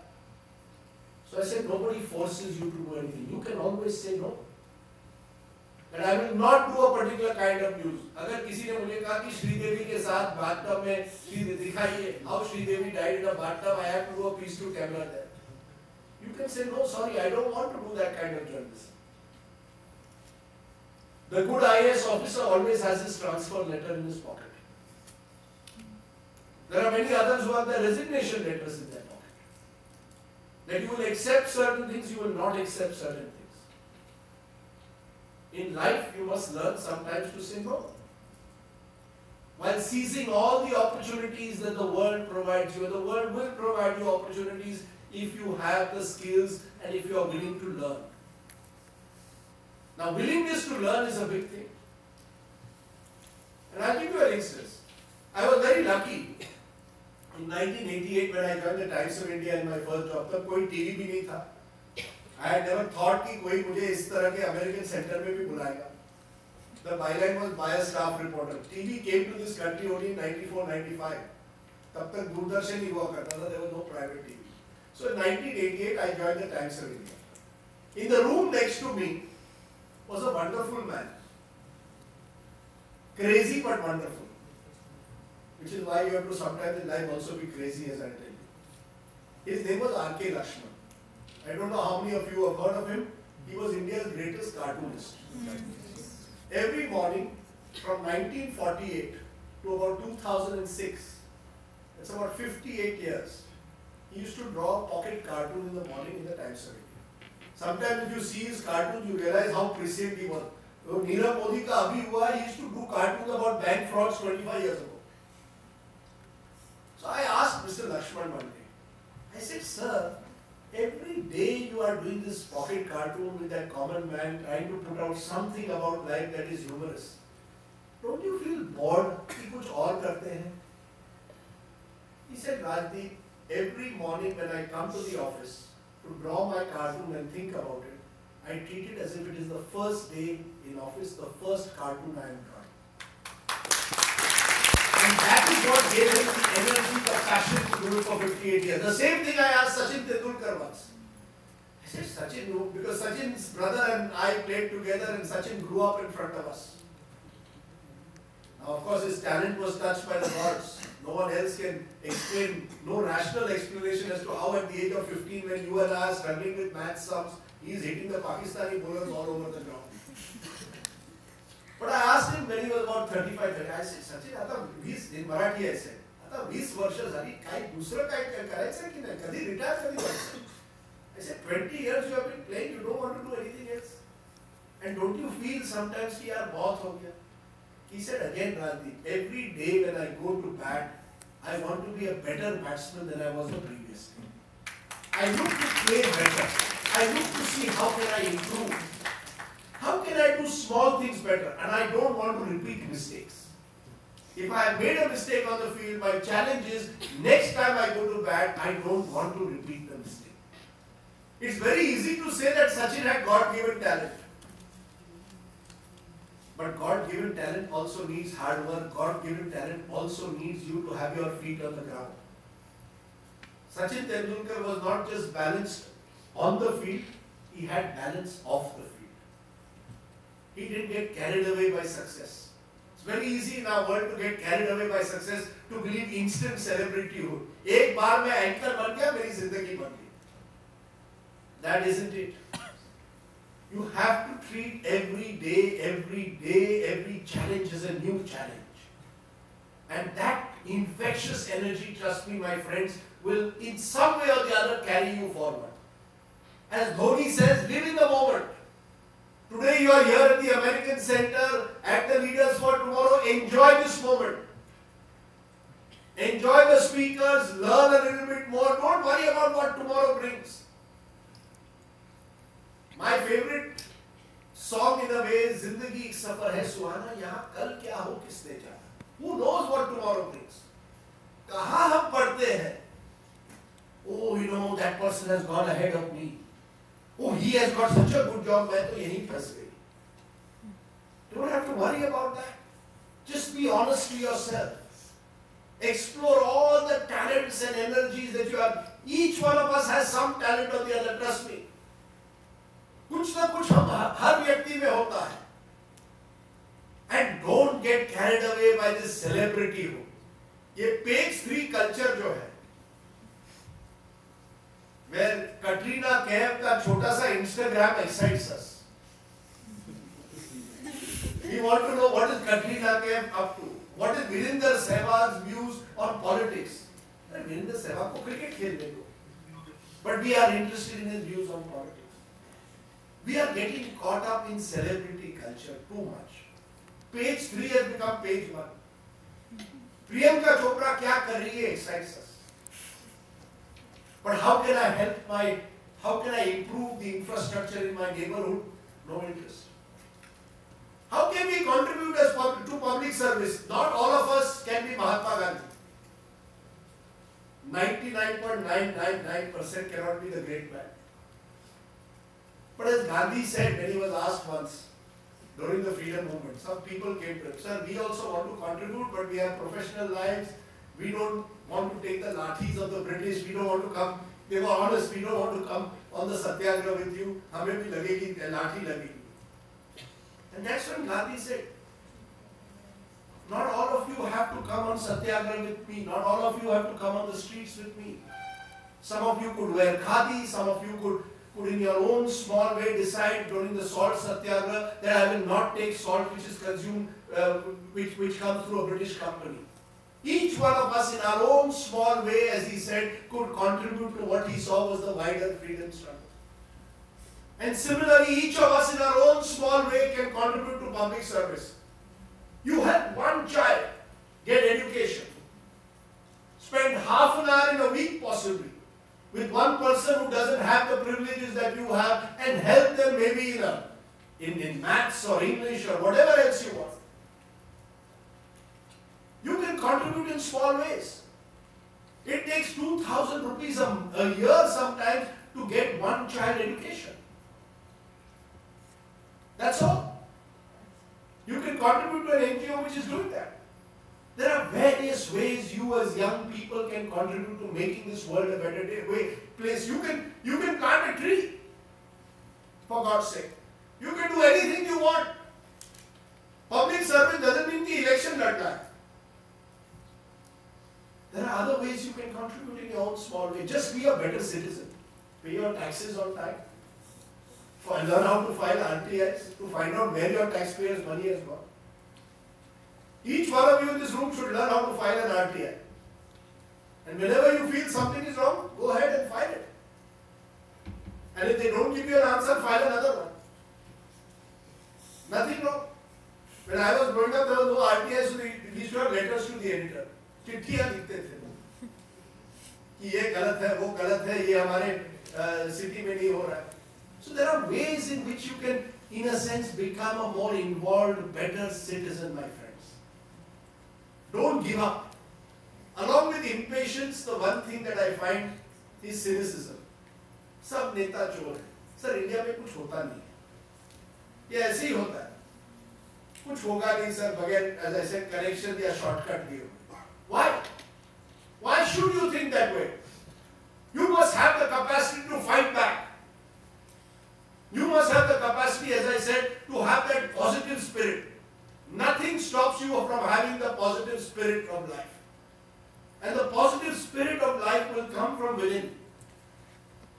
So I said nobody forces you to do anything. You can always say no. And I will not do a particular kind of news. अगर किसी ने मुझे कहा कि श्रीदेवी के साथ bathtub में श्रीदेवी दिखाइए how Sridevi died in a bathtub, I have to do a piece to camera there. You can say no, sorry, I don't want to do that kind of journalism. The good IAS officer always has his transfer letter in his pocket. There are many others who have their resignation letters in their pocket. That you will accept certain things, you will not accept certain things. In life, you must learn sometimes to say no. While seizing all the opportunities that the world provides you, the world will provide you opportunities if you have the skills and if you are willing to learn. Now, willingness to learn is a big thing. And I'll give you an instance. I was very lucky. In 1988, when I joined the Times of India in my first job, तब कोई TV भी नहीं था. I had never thought कि कोई मुझे इस तरह के American Center में भी बुलाएगा. The byline was by a staff reporter. TV came to this country only in 94, 95. तब तक दूरदर्शन ही हुआ करता था. There was no private TV. So in 1988, I joined the Times of India. In the room next to me was a wonderful man. Crazy but wonderful. Which is why you have to sometimes in life also be crazy, as I tell you. His name was R.K. Lakshman. I don't know how many of you have heard of him. He was India's greatest cartoonist. Every morning from 1948 to about 2006, that's about 58 years, he used to draw a pocket cartoon in the morning in the Times of India. Sometimes if you see his cartoons, you realize how prescient he was. When Nirav Modi ka abhi hua, he used to do cartoons about bank frauds 25 years ago. So I asked Mr. Lakshman one day, I said, sir, every day you are doing this pocket cartoon with that common man trying to put out something about life that is humorous. Don't you feel bored कि कुछ और करते हैं? He said, Rajdeep, every morning when I come to the office to draw my cartoon and think about it, I treat it as if it is the first day in office, the first cartoon I am drawing. And that is what gave him the energy, the passion to do it for 58 years. The same thing I asked Sachin Tendulkar once. I said, Sachin, because Sachin's brother and I played together and Sachin grew up in front of us. Now, of course, his talent was touched by the gods. No one else can explain, no rational explanation as to how at the age of 15, when you and I are struggling with math sums, he is hitting the Pakistani bowlers all over the ground. But I asked him when he was about 35, 30, I said, Sachin, आता 20, in Marathi I said, आता 20 वर्ष झाली, काही दुसरं काय करायचं की नाही, कधी retire कधी व्हायचं? I said, 20 years you have been playing, you don't want to do anything else. And don't you feel sometimes कि यार बहुत हो गया? He said again, Rajdeep, every day when I go to bat, I want to be a better batsman than I was the previous day. I look to play better. I look to see how can I improve. How can I do small things better? And I don't want to repeat mistakes. If I have made a mistake on the field, my challenge is next time I go to bat, I don't want to repeat the mistake. It's very easy to say that Sachin had God-given talent. But God-given talent also needs hard work. God-given talent also needs you to have your feet on the ground. Sachin Tendulkar was not just balanced on the field, he had balance off the field. He didn't get carried away by success. It's very easy in our world to get carried away by success, to believe instant celebrityhood. एक बार मैं anchor बन गया, मेरी जिंदगी बन गई. That isn't it. You have to treat every day, every challenge as a new challenge. And that infectious energy, trust me my friends, will in some way or the other carry you forward. As Dhoni says, live in the moment. Today you are here at the American Center, at the Leaders for Tomorrow. Enjoy this moment. Enjoy the speakers, learn a little bit more. Don't worry about what tomorrow brings. My favorite song in a way is जिंदगी एक सफर है सुहाना, यहाँ कल क्या हो किसने जाना. Who knows what tomorrow brings? कहाँ हम पढ़ते हैं? Oh, you know, that person has gone ahead of me. Oh, he has got such a good job, मैं तो यहीं फंस गई. You don't have to worry about that. Just be honest to yourself. Explore all the talents and energies that you have. Each one of us has some talent or the other, trust me. कुछ ना कुछ हम हर व्यक्ति में होता है. And don't get carried away by this celebrity hood. ये page 3 culture जो है, where Katrina Kaif का छोटा सा Instagram excites us. We want to know what is Katrina Kaif up to. What is Virender Sehwag's views on politics? Virender Sehwag को cricket खेलने दो. But we are interested in his views on politics. We are getting caught up in celebrity culture too much. Page 3 has become page 1. Priyanka Chopra क्या कर रही है excites us. But how can I improve the infrastructure in my neighborhood? No interest. How can we contribute to public service? Not all of us can be Mahatma Gandhi. 99.999% cannot be the great man. But as Gandhi said when he was asked once during the freedom movement, some people came to him, sir, we also want to contribute, but we have professional lives. We don't want to take the lathis of the British. We don't want to come. They were honest. We don't want to come on the satyagraha with you. हमें भी लगेगी लाठी लगेगी. And that's when Gandhi said, not all of you have to come on satyagraha with me. Not all of you have to come on the streets with me. Some of you could wear khadi. Some of you could in your own small way decide during the salt satyagraha that I will not take salt which is consumed, which comes through a British company. Each one of us in our own small way, as he said, could contribute to what he saw was the wider freedom struggle. And similarly, each of us in our own small way can contribute to public service. You help one child get education. Spend half an hour in a week possibly with one person who doesn't have the privileges that you have and help them maybe in maths or English or whatever else you want. You can contribute in small ways. It takes 2,000 rupees a year sometimes to get one child education. That's all. You can contribute to an NGO which is doing that. There are various ways you as young people can contribute to making this world a better place. You can plant a tree, for God's sake. You can do anything you want. Public service doesn't mean the election ladna hai. There are other ways you can contribute in your own small way. Just be a better citizen. Pay your taxes on time. Learn how to file RTIs to find out where your taxpayers' money has gone. Each one of you in this room should learn how to file an RTI. And whenever you feel something is wrong, go ahead and file it. And if they don't give you an answer, file another one. Nothing wrong. When I was growing up, there was no RTI, so we used to have letters to the editor. चिट्ठियां लिखते थे कि ये गलत है, वो गलत है, ये हमारे सिटी में नहीं हो रहा है. So there are ways in which you can, in a sense, become a more involved, better citizen, my friends. Don't give up. Along with impatience, the one thing that I find is cynicism. सब नेता चोर हैं. Sir India में कुछ होता नहीं है. ये ऐसे ही होता है. कुछ होगा नहीं सर बगैर, as I said, correction या shortcut दिए. Why? Why should you think that way? You must have the capacity to fight back. You must have the capacity, as I said, to have that positive spirit. Nothing stops you from having the positive spirit of life. And the positive spirit of life will come from within.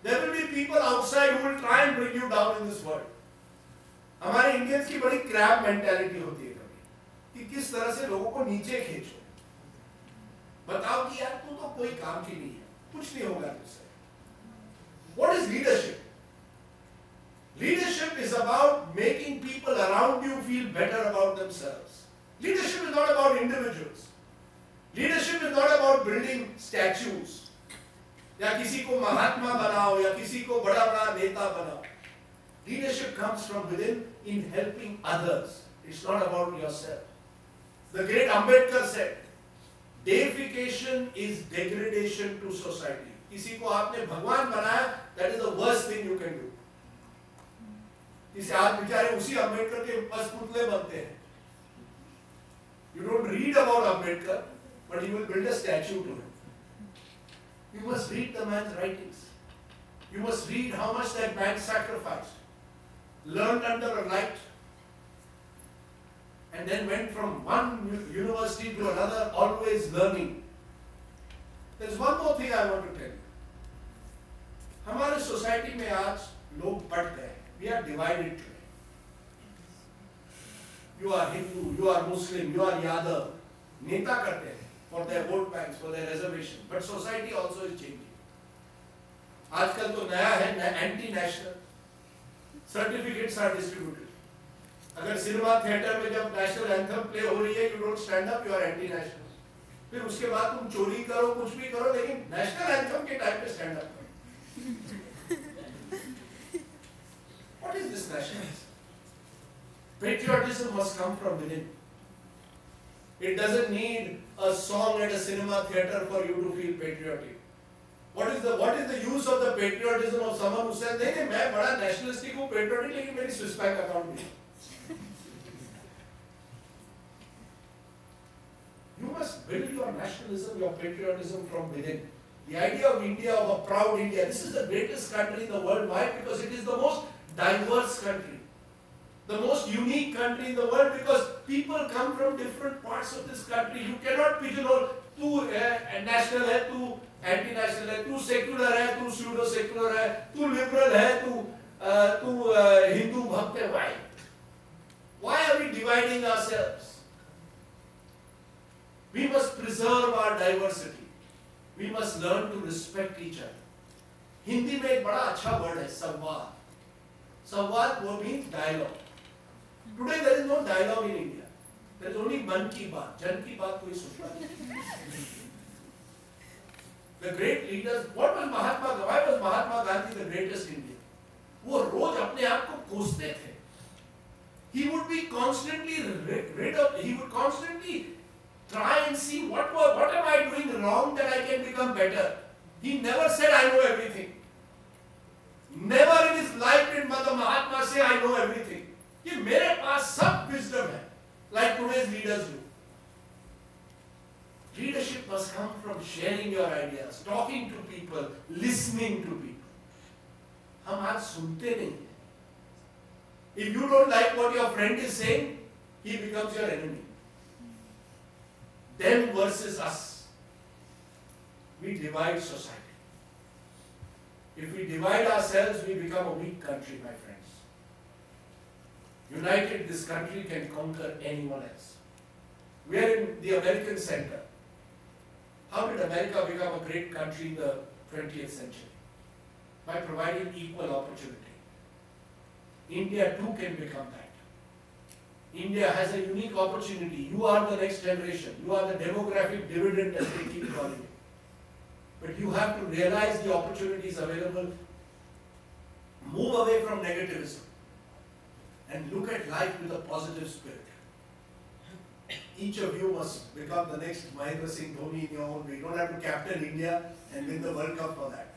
There will be people outside who will try and bring you down in this world. हमारे Indians की बड़ी crab mentality होती है कभी कि किस तरह से लोगों को नीचे खींचो. बताओ कि यार तू तो कोई काम की नहीं है, कुछ नहीं होगा तुझसे. What is leadership? Leadership is about making people around you feel better about themselves. Leadership is not about individuals. Leadership is not about building statues. या किसी को महात्मा बनाओ या किसी को बड़ा बड़ा नेता बनाओ. Leadership comes from within in helping others. It's not about yourself. The great Ambedkar said, deification is degradation to society. किसी को आपने भगवान बनाया, that is the worst thing you can do. इसे आज बेचारे उसी अम्बेडकर के बस पुतले बनते हैं. You don't read about Ambedkar, but you will build a statue to him. You must read the man's writings. You must read how much that man sacrificed, learned under a light, and then went from one university to another, always learning. There's one more thing I want to tell you. हमारे society में आज लोग बढ़ गए. We are divided today. You are Hindu, you are Muslim, you are Yadav. नेता करते हैं for their vote banks, for their reservation. But society also is changing. आजकल तो नया है anti-national. Certificates are distributed. अगर सिनेमा थिएटर में जब नेशनल एंथम प्ले हो रही है, you don't stand up, you are anti-national. फिर उसके बाद तुम चोरी करो, कुछ भी करो, लेकिन नेशनल एंथम के टाइम पे स्टैंड अप करो. What is this nationalism? Patriotism must come from within. It doesn't need a song at a cinema theater for you to feel patriotic. What is the use of the patriotism of someone who says, नहीं मैं बड़ा nationalistic हूँ, patriotic, लेकिन मेरी Swiss bank account नहीं. You must build your nationalism, your patriotism from within. The idea of India, of a proud India, this is the greatest country in the world. Why? Because it is the most diverse country. The most unique country in the world, because people come from different parts of this country. You cannot pigeonhole, तू national है, तू anti-national है, तू secular है, तू pseudo-secular है, तू liberal है, तू Hindu भक्त है. Why? Why are we dividing ourselves? We must preserve our diversity. We must learn to respect each other. Hindi में एक बड़ा अच्छा word है, संवाद. संवाद वो means dialogue. Today there is no dialogue in India. There is only मन की बात. जन की बात कोई सुनता नहीं. The great leaders. What was Mahatma? Why was Mahatma Gandhi the greatest Indian? वो रोज अपने आप को कोसते थे. He would be constantly he would constantly try and see what am I doing wrong that I can become better. He never said I know everything. Never in his life did Mother Mahatma say I know everything. कि मेरे पास सब wisdom है, like today's leaders do. Leadership must come from sharing your ideas, talking to people, listening to people. हम आज सुनते नहीं हैं. If you don't like what your friend is saying, he becomes your enemy. Them versus us. We divide society. If we divide ourselves, we become a weak country, my friends. United, this country can conquer anyone else. We are in the American center. How did America become a great country in the 20th century? By providing equal opportunity. India too can become that. India has a unique opportunity. You are the next generation. You are the demographic dividend, as they keep calling it. But you have to realize the opportunities available. Move away from negativism and look at life with a positive spirit. Each of you must become the next Mahendra Singh Dhoni in your own way. You don't have to captain India and win the World Cup for that.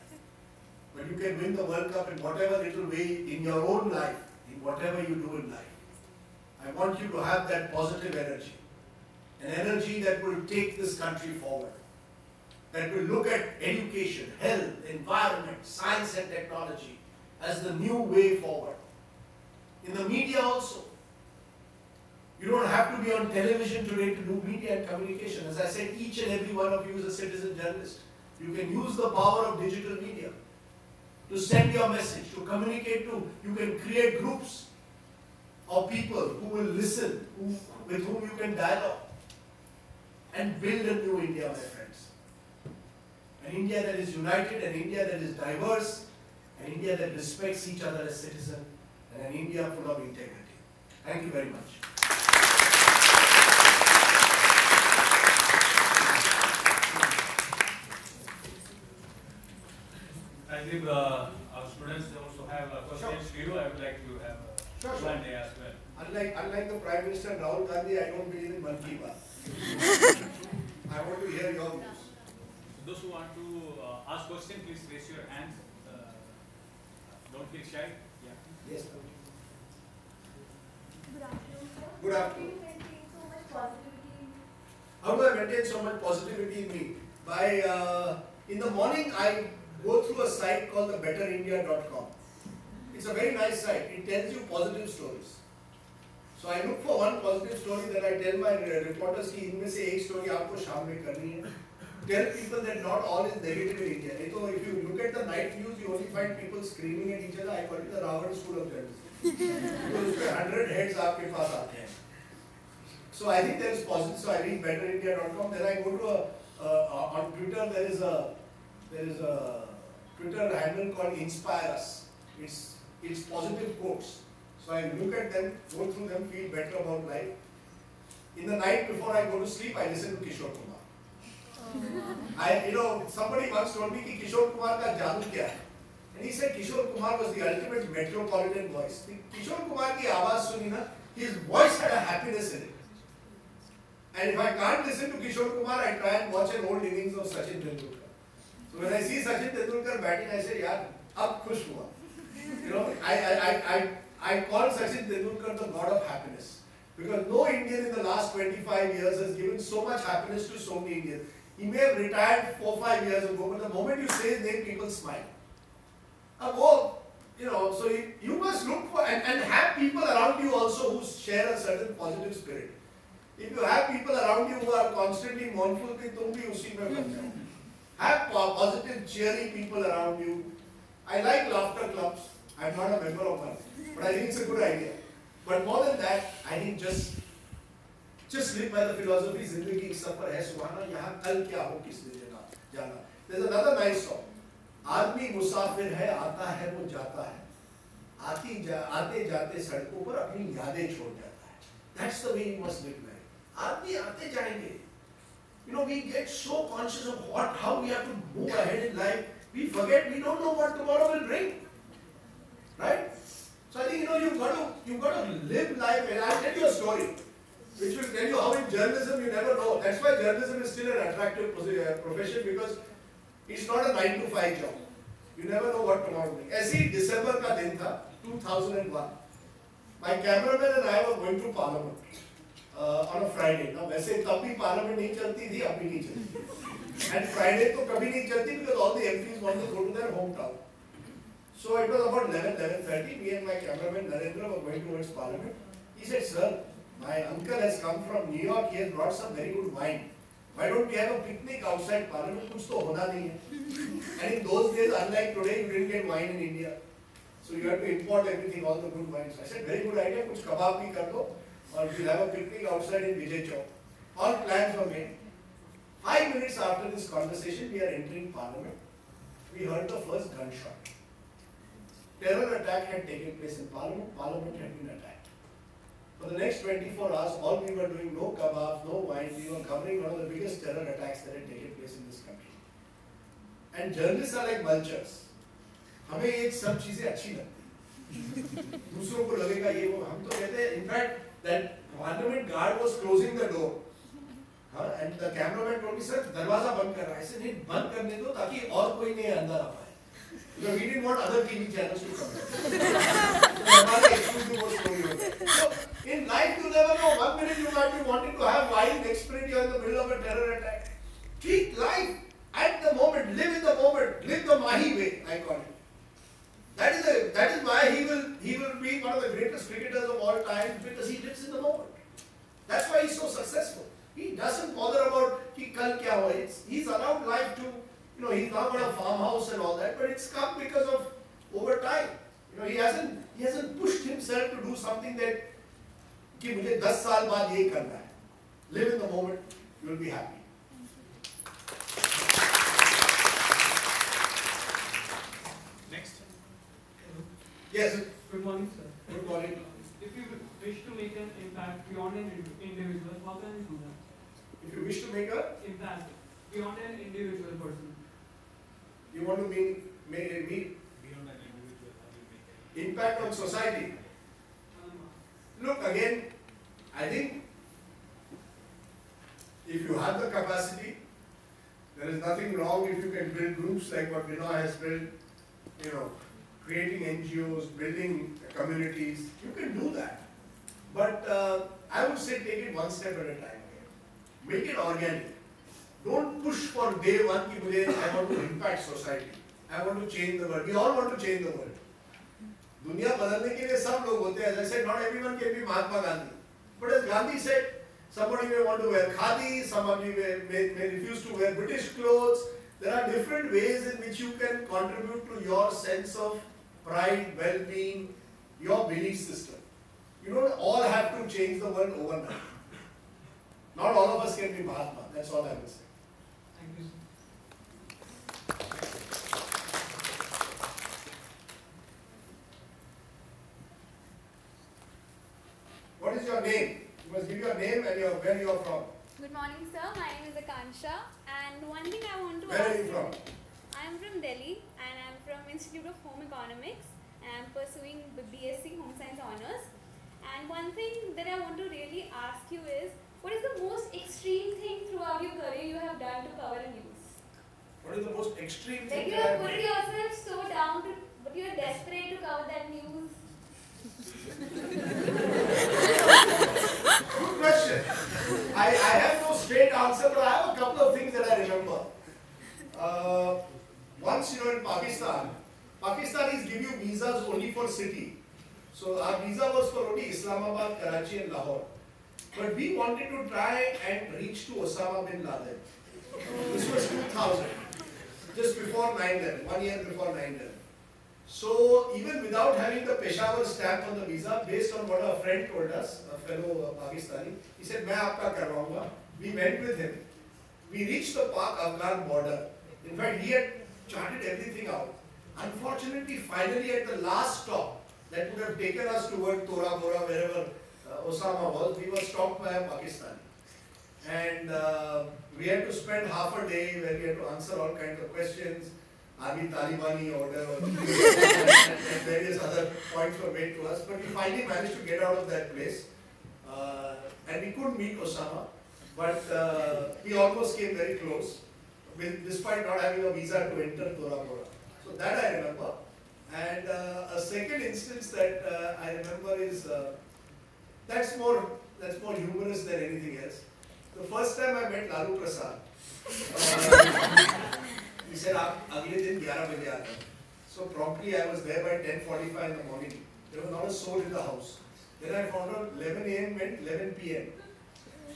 But you can win the World Cup in whatever little way in your own life, in whatever you do in life. I want you to have that positive energy. An energy that will take this country forward. That will look at education, health, environment, science and technology as the new way forward. In the media also. You don't have to be on television today to do media and communication. As I said, each and every one of you is a citizen journalist. You can use the power of digital media to send your message, to communicate to. You can create groups of people who will listen, with whom you can dialogue and build a new India, my friends. An India that is united, an India that is diverse, an India that respects each other as citizens, and an India full of integrity. Thank you very much. I believe our students also have questions to you. you, I would like to have Sure, a sure. one day as well. Unlike the Prime Minister Rahul Gandhi, I don't believe in Man Ki Baat. I want to hear your views. Those who want to ask questions, please raise your hands. Don't feel shy. Yeah. Yes, ma'am. Good afternoon, sir. Good afternoon. How do you maintain How do I maintain so much positivity? so much positivity in me? By, in the morning, I go through a site called the betterindia.com. It's a very nice site. It tells you positive stories. So I look for one positive story that I tell my reporters कि इनमें से एक story आपको शाम में करनी है. Tell people that not all is negative in India. नहीं तो if you look at the night news, you only find people screaming at each other. I call it the Ravan school of journalism. because उसमें 100 heads आपके पास आते हैं. So I think there is positive. So I read betterindia.com. Then I go to on Twitter. There is a Twitter handle called Inspire Us. It's positive quotes. So I look at them, go through them, feel better about life. In the night before I go to sleep, I listen to Kishore Kumar. Somebody once told me कि Kishore Kumar का जादू क्या है? And he said Kishore Kumar was the ultimate metropolitan voice. Kishore Kumar की आवाज सुनी ना, his voice had a happiness in it. And if I can't listen to Kishore Kumar, I try and watch an old innings of Sachin Tendulkar. So when I see Sachin Tendulkar batting, I say, यार, अब खुश हुआ. I call Sachin Tendulkar the god of happiness. Because no Indian in the last 25 years has given so much happiness to so many Indians. He may have retired 4-5 years ago, but the moment you say his name, people smile. So you must look for and have people around you also who share a certain positive spirit. If you have people around you who are constantly mournful, then तुम भी उसी में बन जाओ. Have positive, cheery people around you. I like laughter clubs. I'm not a member of one, but I think it's a good idea. But more than that, I think just live by the philosophy, जिंदगी एक सफर है सुहाना, यहाँ कल क्या हो किसने जाना. There's another nice song. आदमी मुसाफिर है, आता है वो जाता है. आते जाते सड़कों पर अपनी यादें छोड़ जाता है. That's the way you must live life. आदमी आते जाएंगे. We get so conscious of how we have to move ahead in life. We forget we don't know what tomorrow will bring. Right? So I think you've got to live life, and I'll tell you a story which will tell you how in journalism you never know. That's why journalism is still an attractive profession, because it's not a 9 to 5 job. You never know what tomorrow will bring. ऐसे ही December का दिन था 2001. My cameraman and I were going to Parliament on a Friday. Now वैसे तब भी Parliament नहीं चलती थी, अब भी नहीं चलती. And Friday तो कभी नहीं चलती because all the MPs want to go to their hometown. So it was about 11:30. Me and my cameraman Narendra were going towards Parliament. He said, "Sir, my uncle has come from New York. He has brought some very good wine. Why don't we have a picnic outside Parliament? कुछ तो होना नहीं है." And in those days, unlike today, you didn't get wine in India, so you had to import everything, all the good wines. I said, "Very good idea. कुछ kebab भी कर दो, और we'll have a picnic outside in Vijay Chowk." All plans were made. 5 minutes after this conversation, we are entering Parliament. We heard the first gunshot. Terror attack had taken place in Parliament. Parliament had been attacked. For the next 24 hours, all we were doing, no kebabs, no wine. We were covering one of the biggest terror attacks that had taken place in this country. And journalists are like vultures. हमें ये सब चीजें अच्छी लगती हैं. दूसरों को लगेगा ये वो. हम तो कहते हैं, in fact, that Parliament guard was closing the door. And the cameraman told me, "Sir, दरवाजा बंद कर रहा है." I said, "नहीं, बंद करने दो ताकि और कोई नहीं अंदर आ पाए." Because we didn't want other TV channels to come in. So in life you never know. 1 minute you might be wanting to have wine, next minute you are in the middle of a terror attack. Treat life at the moment, live in the moment, live the Mahi way, I call it. That is why he will be one of the greatest cricketers of all time, because he lives in the moment. That's why he's so successful. He doesn't bother about कि कल क्या हो. He's allowed life to, he's now got a farmhouse and all that, but it's come because of over time. He hasn't pushed himself to do something that कि मुझे 10 साल बाद ये करना है. Live in the moment, you will be happy. Next. Yes. Good morning, sir. Good morning. If you wish to make an impact beyond an individual, how can you do that? If you wish to make a, Impact beyond an individual person. you want to meet Beyond that individual, how do you make it? Impact on society. Look, again, I think if you have the capacity, there is nothing wrong if you can build groups like what Binoy has built, you know, creating NGOs, building communities. You can do that. But I would say take it one step at a time. Make it organic. Don't push for day one ki mujhe, I want to impact society. I want to change the world. We all want to change the world. दुनिया बदलने के लिए सब लोग होते हैं. As I said, not everyone can be Mahatma Gandhi. But as Gandhi said, somebody may want to wear khadi, somebody may refuse to wear British clothes. There are different ways in which you can contribute to your sense of pride, well-being, your belief system. You don't all have to change the world overnight. Not all of us can be Mahatma. That's all I will say. Thank you, sir. What is your name? You must give your name and where you are from. Good morning, sir. My name is Akansha, and one thing I want to Where ask are you from? I am from Delhi, and I am from Institute of Home Economics, and I am pursuing the BSc Home Science Honours. And one thing that I want to really ask you is, what is the most extreme thing throughout your career you have done to cover a news? What is the most extreme Like thing you that I have have put yourself so down, but you are desperate to cover that news. Good question. I have no straight answer, but I have a couple of things that I remember. Once, in Pakistanis give you visas only for city. So our visa was for only Islamabad, Karachi and Lahore. But we wanted to try and reach to Osama bin Laden. This was 2000, just before 9/11, 1 year before 9/11. So even without having the Peshawar stamp on the visa, based on what our friend told us, a fellow Pakistani, he said, "Main aapka karwaunga." We went with him. We reached the Pak-Afghan border. In fact, he had charted everything out. Unfortunately, finally at the last stop, that would have taken us toward Tora Bora, wherever Osama was, we were stopped by a Pakistani. And we had to spend half a day where we had to answer all kinds of questions. Army Talibani order and various other points were made to us, but we finally managed to get out of that place. And we couldn't meet Osama, but we almost came very close, despite not having a visa to enter Tora Bora. So that I remember. And a second instance that I remember is, that's more humorous than anything else. The first time I met Lalu Prasad, he said, "Aap agle din 11 baje aate." So promptly I was there by 10:45 in the morning. There was not a soul in the house. Then I found out 11 a.m. meant 11 p.m.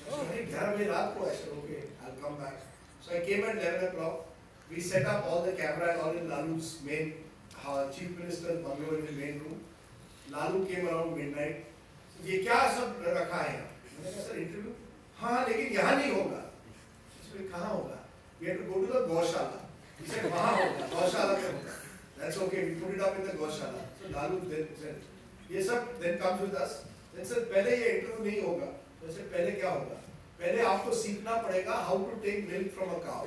So I said, 11 baje raat ko. I said, "Okay, I'll come back." So I came at 11 o'clock. We set up all the cameras all in Lalu's main, Chief Minister's bungalow in the main room. Lalu came around midnight. So, "ये क्या सब रखा है?" मैंने कहा, "sir interview." "हाँ, लेकिन यहाँ नहीं होगा." So, "कहाँ होगा?" "We have to go to the Gaushala." He said, "वहाँ होगा, Gaushala में होगा." That's okay. We put it up in the Gaushala. So Lalu then said, "ये सब then comes with us." Then said, "पहले ये इंटरव्यू नहीं होगा." तो said, "पहले क्या होगा?" "पहले आपको सीखना पड़ेगा how to take milk from a cow."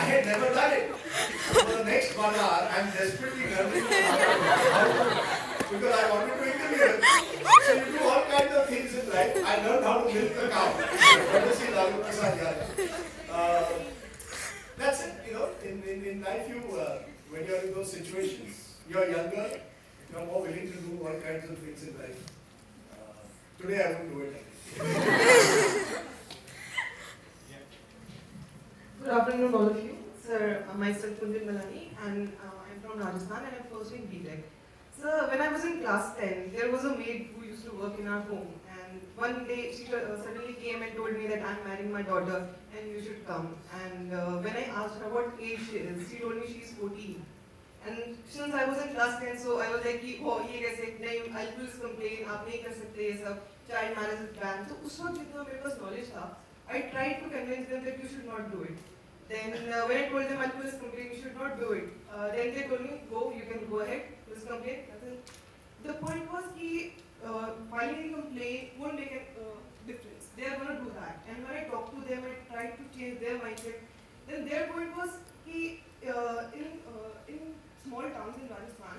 I had never done it. For the next 1 hour, I'm desperately learning how to, because I wanted to interview him. So you do all kinds of things in life. I learned how to milk a cow. Let us see Lalu Prasad Yadav. That's it, in life when you're in those situations, you're younger, you're more willing to do all kinds of things in life. Today I won't do it. Good afternoon all of you. Sir, myself Kunjal Malani and I'm from Rajasthan and I'm pursuing BTech. So when I was in class 10, there was a maid who used to work in our home, and one day she suddenly came and told me that I'm marrying my daughter and you should come. And when I asked her what age she is, she told me she's 14. And since I was in class 10, so I was like, "Oh, ये कैसे नहीं, I'll please complain, आप नहीं कर सकते ये सब, child marriage is banned." So उस वक्त जितना मेरे पास knowledge था, I tried to convince them that you should not do it. Then when I told them I'll please complain, you should not do it. Then they told me, "Go, you can go ahead, please complain." The point was that filing a complaint won't make a difference. They are going to do that. And when I talked to them, I tried to change their mindset. Then their point was that in small towns in Rajasthan,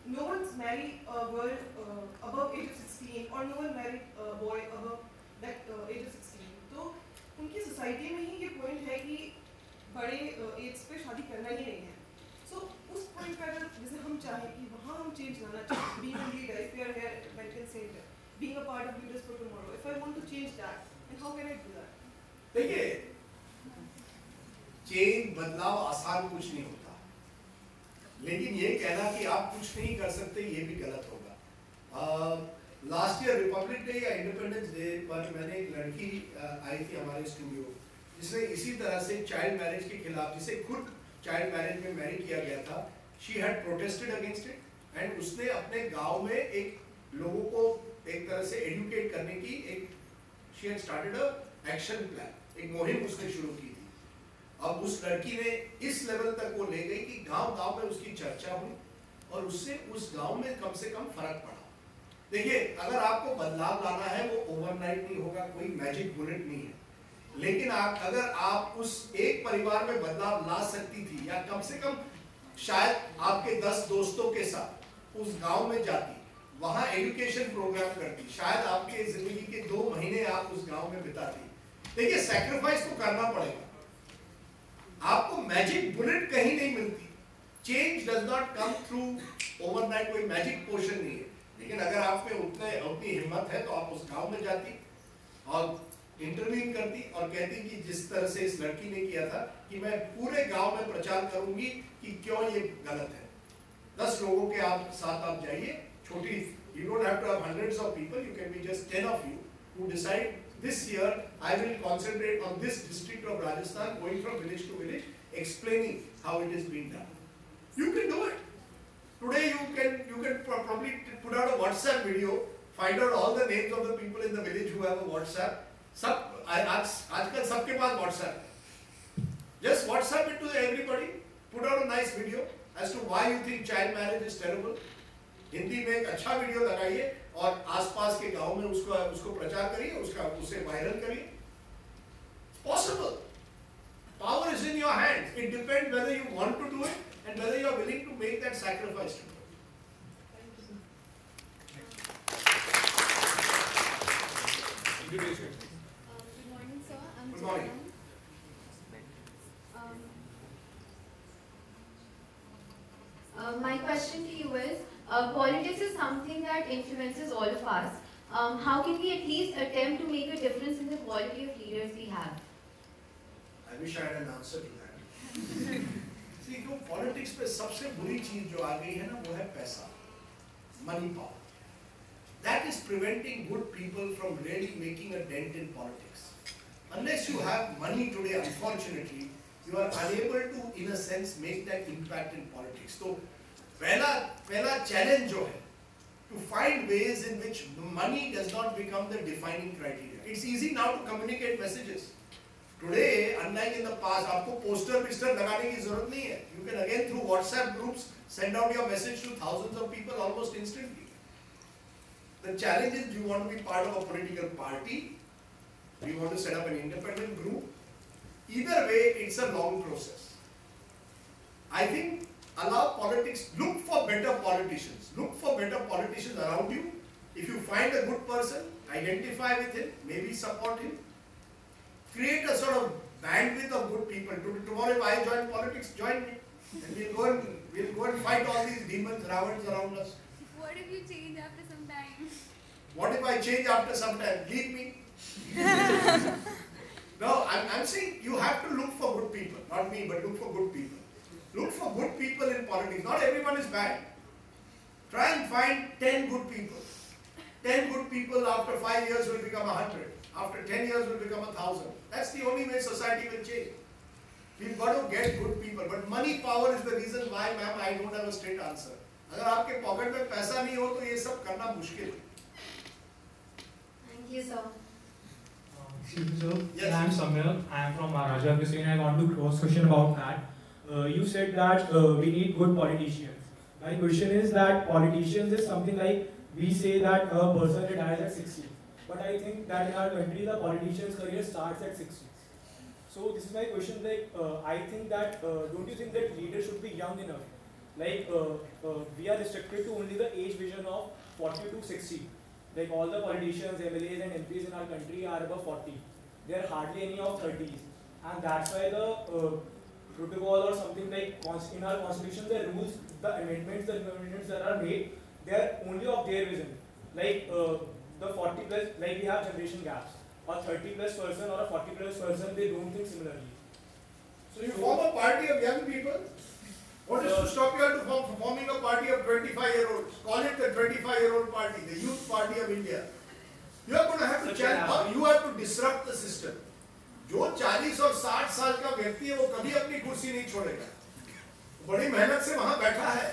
no one's married a girl above age of 16 or no one married a boy above that age of 16. तो उनकी society में ही ये point है कि बड़े as पे शादी करना ही नहीं है. So उस पॉइंट पर अगर जैसे हम चाहें कि वहाँ हम चेंज लाना चाहें, being a leader, if we are here, I can say that, being a part of Leaders for Tomorrow, if I want to change that, then how can I do that? देखिए, change बदलाव आसान कुछ नहीं होता, लेकिन ये कहना कि आप कुछ नहीं कर सकते ये भी गलत होगा. लास्ट ईयर रिपब्लिक डे या इंडिपेंडेंस डे पर मैंने एक लड़की आई थी हमारे स्टूडियो जिसने इसी तरह से चाइल्ड मैरिज के खिलाफ, जिसे खुद चाइल्ड मैरिज में मैरी किया गया था, she had protested against it and उसने अपने गांव में एक लोगों को एक तरह से एजुकेट करने की एक she had started a action plan, एक मुहिम उसने शुरू की थी. अब उस लड़की ने इस लेवल तक वो ले गई कि गांव-गांव में उसकी चर्चा हुई और उससे उस गांव में कम से कम फर्क पड़ा. देखिए, अगर आपको बदलाव लाना है वो ओवरनाइट नहीं होगा, कोई मैजिक बुलेट नहीं है, लेकिन अगर आप उस एक परिवार में बदलाव ला सकती थी या कम से कम शायद आपके 10 दोस्तों के साथ उस गांव में जाती, वहां एजुकेशन प्रोग्राम करती, शायद आपके जिंदगी के 2 महीने आप उस गांव में बिताती. देखिए, सैक्रिफाइस तो करना पड़ेगा, आपको मैजिक बुलेट कहीं नहीं मिलती. Change does not come through overnight, कोई मैजिक पोशन नहीं है, लेकिन अगर आप में उतनी हिम्मत है तो आप उस गांव में जाती और इंटरव्यू करती और कहती कि जिस तरह से इस लड़की ने किया था कि मैं पूरे गांव में प्रचार करूंगी कि क्यों ये गलत है. 10 लोगों के साथ आप जाइए, छोटी, you don't have to have hundreds of people, you can be just 10 of you who decide this year I will concentrate on this district of Rajasthan, going from village to village, explaining how it is being done. You can do it. Today you can probably put out a WhatsApp video, find out all the names of the people in the village who have a WhatsApp. आजकल सबके पास WhatsApp है. Just WhatsApp it to everybody. Put out a nice video as to why you think child marriage is terrible. Hindi में एक अच्छा video लगाइए और आसपास के गांव में उसको प्रचार करिए, उसे वायरल करिए. Possible. Power is in your hands. It depends whether you want to do it and whether you are willing to make that sacrifice to do it. Good morning, sir. I'm Good morning. My question to you is, politics is something that influences all of us. How can we at least attempt to make a difference in the quality of leaders we have? I wish I had an answer to that. See, जो politics पे सबसे बुरी चीज जो आ गई है ना, वो है पैसा, money power. That is preventing good people from really making a dent in politics. Unless you have money today, unfortunately, you are unable to, in a sense, make that impact in politics. So, पहला challenge जो है, to find ways in which money does not become the defining criteria. It's easy now to communicate messages. Today, unlike in the past, आपको poster लगाने की जरूरत नहीं है. You can again through WhatsApp groups send out your message to thousands of people almost instantly. The challenge is, do you want to be part of a political party? Do you want to set up an independent group? Either way, it's a long process. I think allow politics, look for better politicians. Look for better politicians around you. If you find a good person, identify with him, maybe support him. Create a sort of bandwidth of good people. Tomorrow if I join politics, join me. And we'll go and fight all these demons, Ravans around us. What if you change after some time? What if I change after some time? Leave me. No, I'm saying you have to look for good people. Not me, but look for good people. Look for good people in politics. Not everyone is bad. Try and find 10 good people. 10 good people after 5 years will become 100. After 10 years will become 1,000. That's the only way society will change. We've got to get good people. But money power is the reason why, ma'am, I don't have a straight answer. अगर आपके pocket में पैसा नहीं हो तो ये सब करना मुश्किल है. Thank you, sir. Excuse me, sir. Yes. I am Samir. I am from Maharaja Hussain. I want to cross question about that. You said that we need good politicians. My question is that politicians is something like we say that a person retires at 60. But I think that in our country the politician's career starts at 60. So this is my question, like I think that don't you think that leaders should be young enough Like we are restricted to only the age vision of 40 to 60. Like all the politicians, MLAs and MPs in our country are above 40. There are hardly any of 30s. And that's why the protocol or something like in our constitution, the rules, the amendments that are made, they are only of their vision. Like the 40 plus, like we have generation gaps. A 30 plus person or a 40 plus person, they don't think similarly. So you form a party of young people? What is to stop you from forming a party of 25-year-olds? Call it the 25-year-old party, the Youth Party of India. You are going to have to challenge, you have to disrupt the system. जो 40 और 60 साल का व्यक्ति है वो कभी अपनी कुर्सी नहीं छोड़ेगा, बड़ी मेहनत से वहां बैठा है,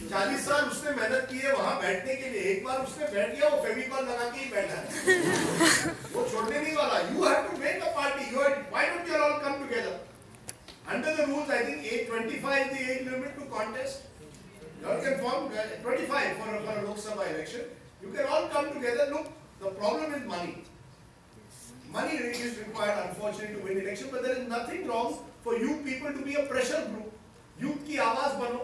40 साल उसने मेहनत की है वहां बैठने के लिए, एक बार उसने बैठ गया वो फेविकॉल लगा के ही बैठा है, वो छोड़ने नहीं वाला. You have to make a party. Why don't you all come together? Under the rules, I think age 25 is the age limit to contest. You all can form 25 for a Lok Sabha election. You can all come together. Look, the problem is money. Money is required, unfortunately, to win election, but there is nothing wrong for you people to be a pressure group. Youth ki awaaz bano.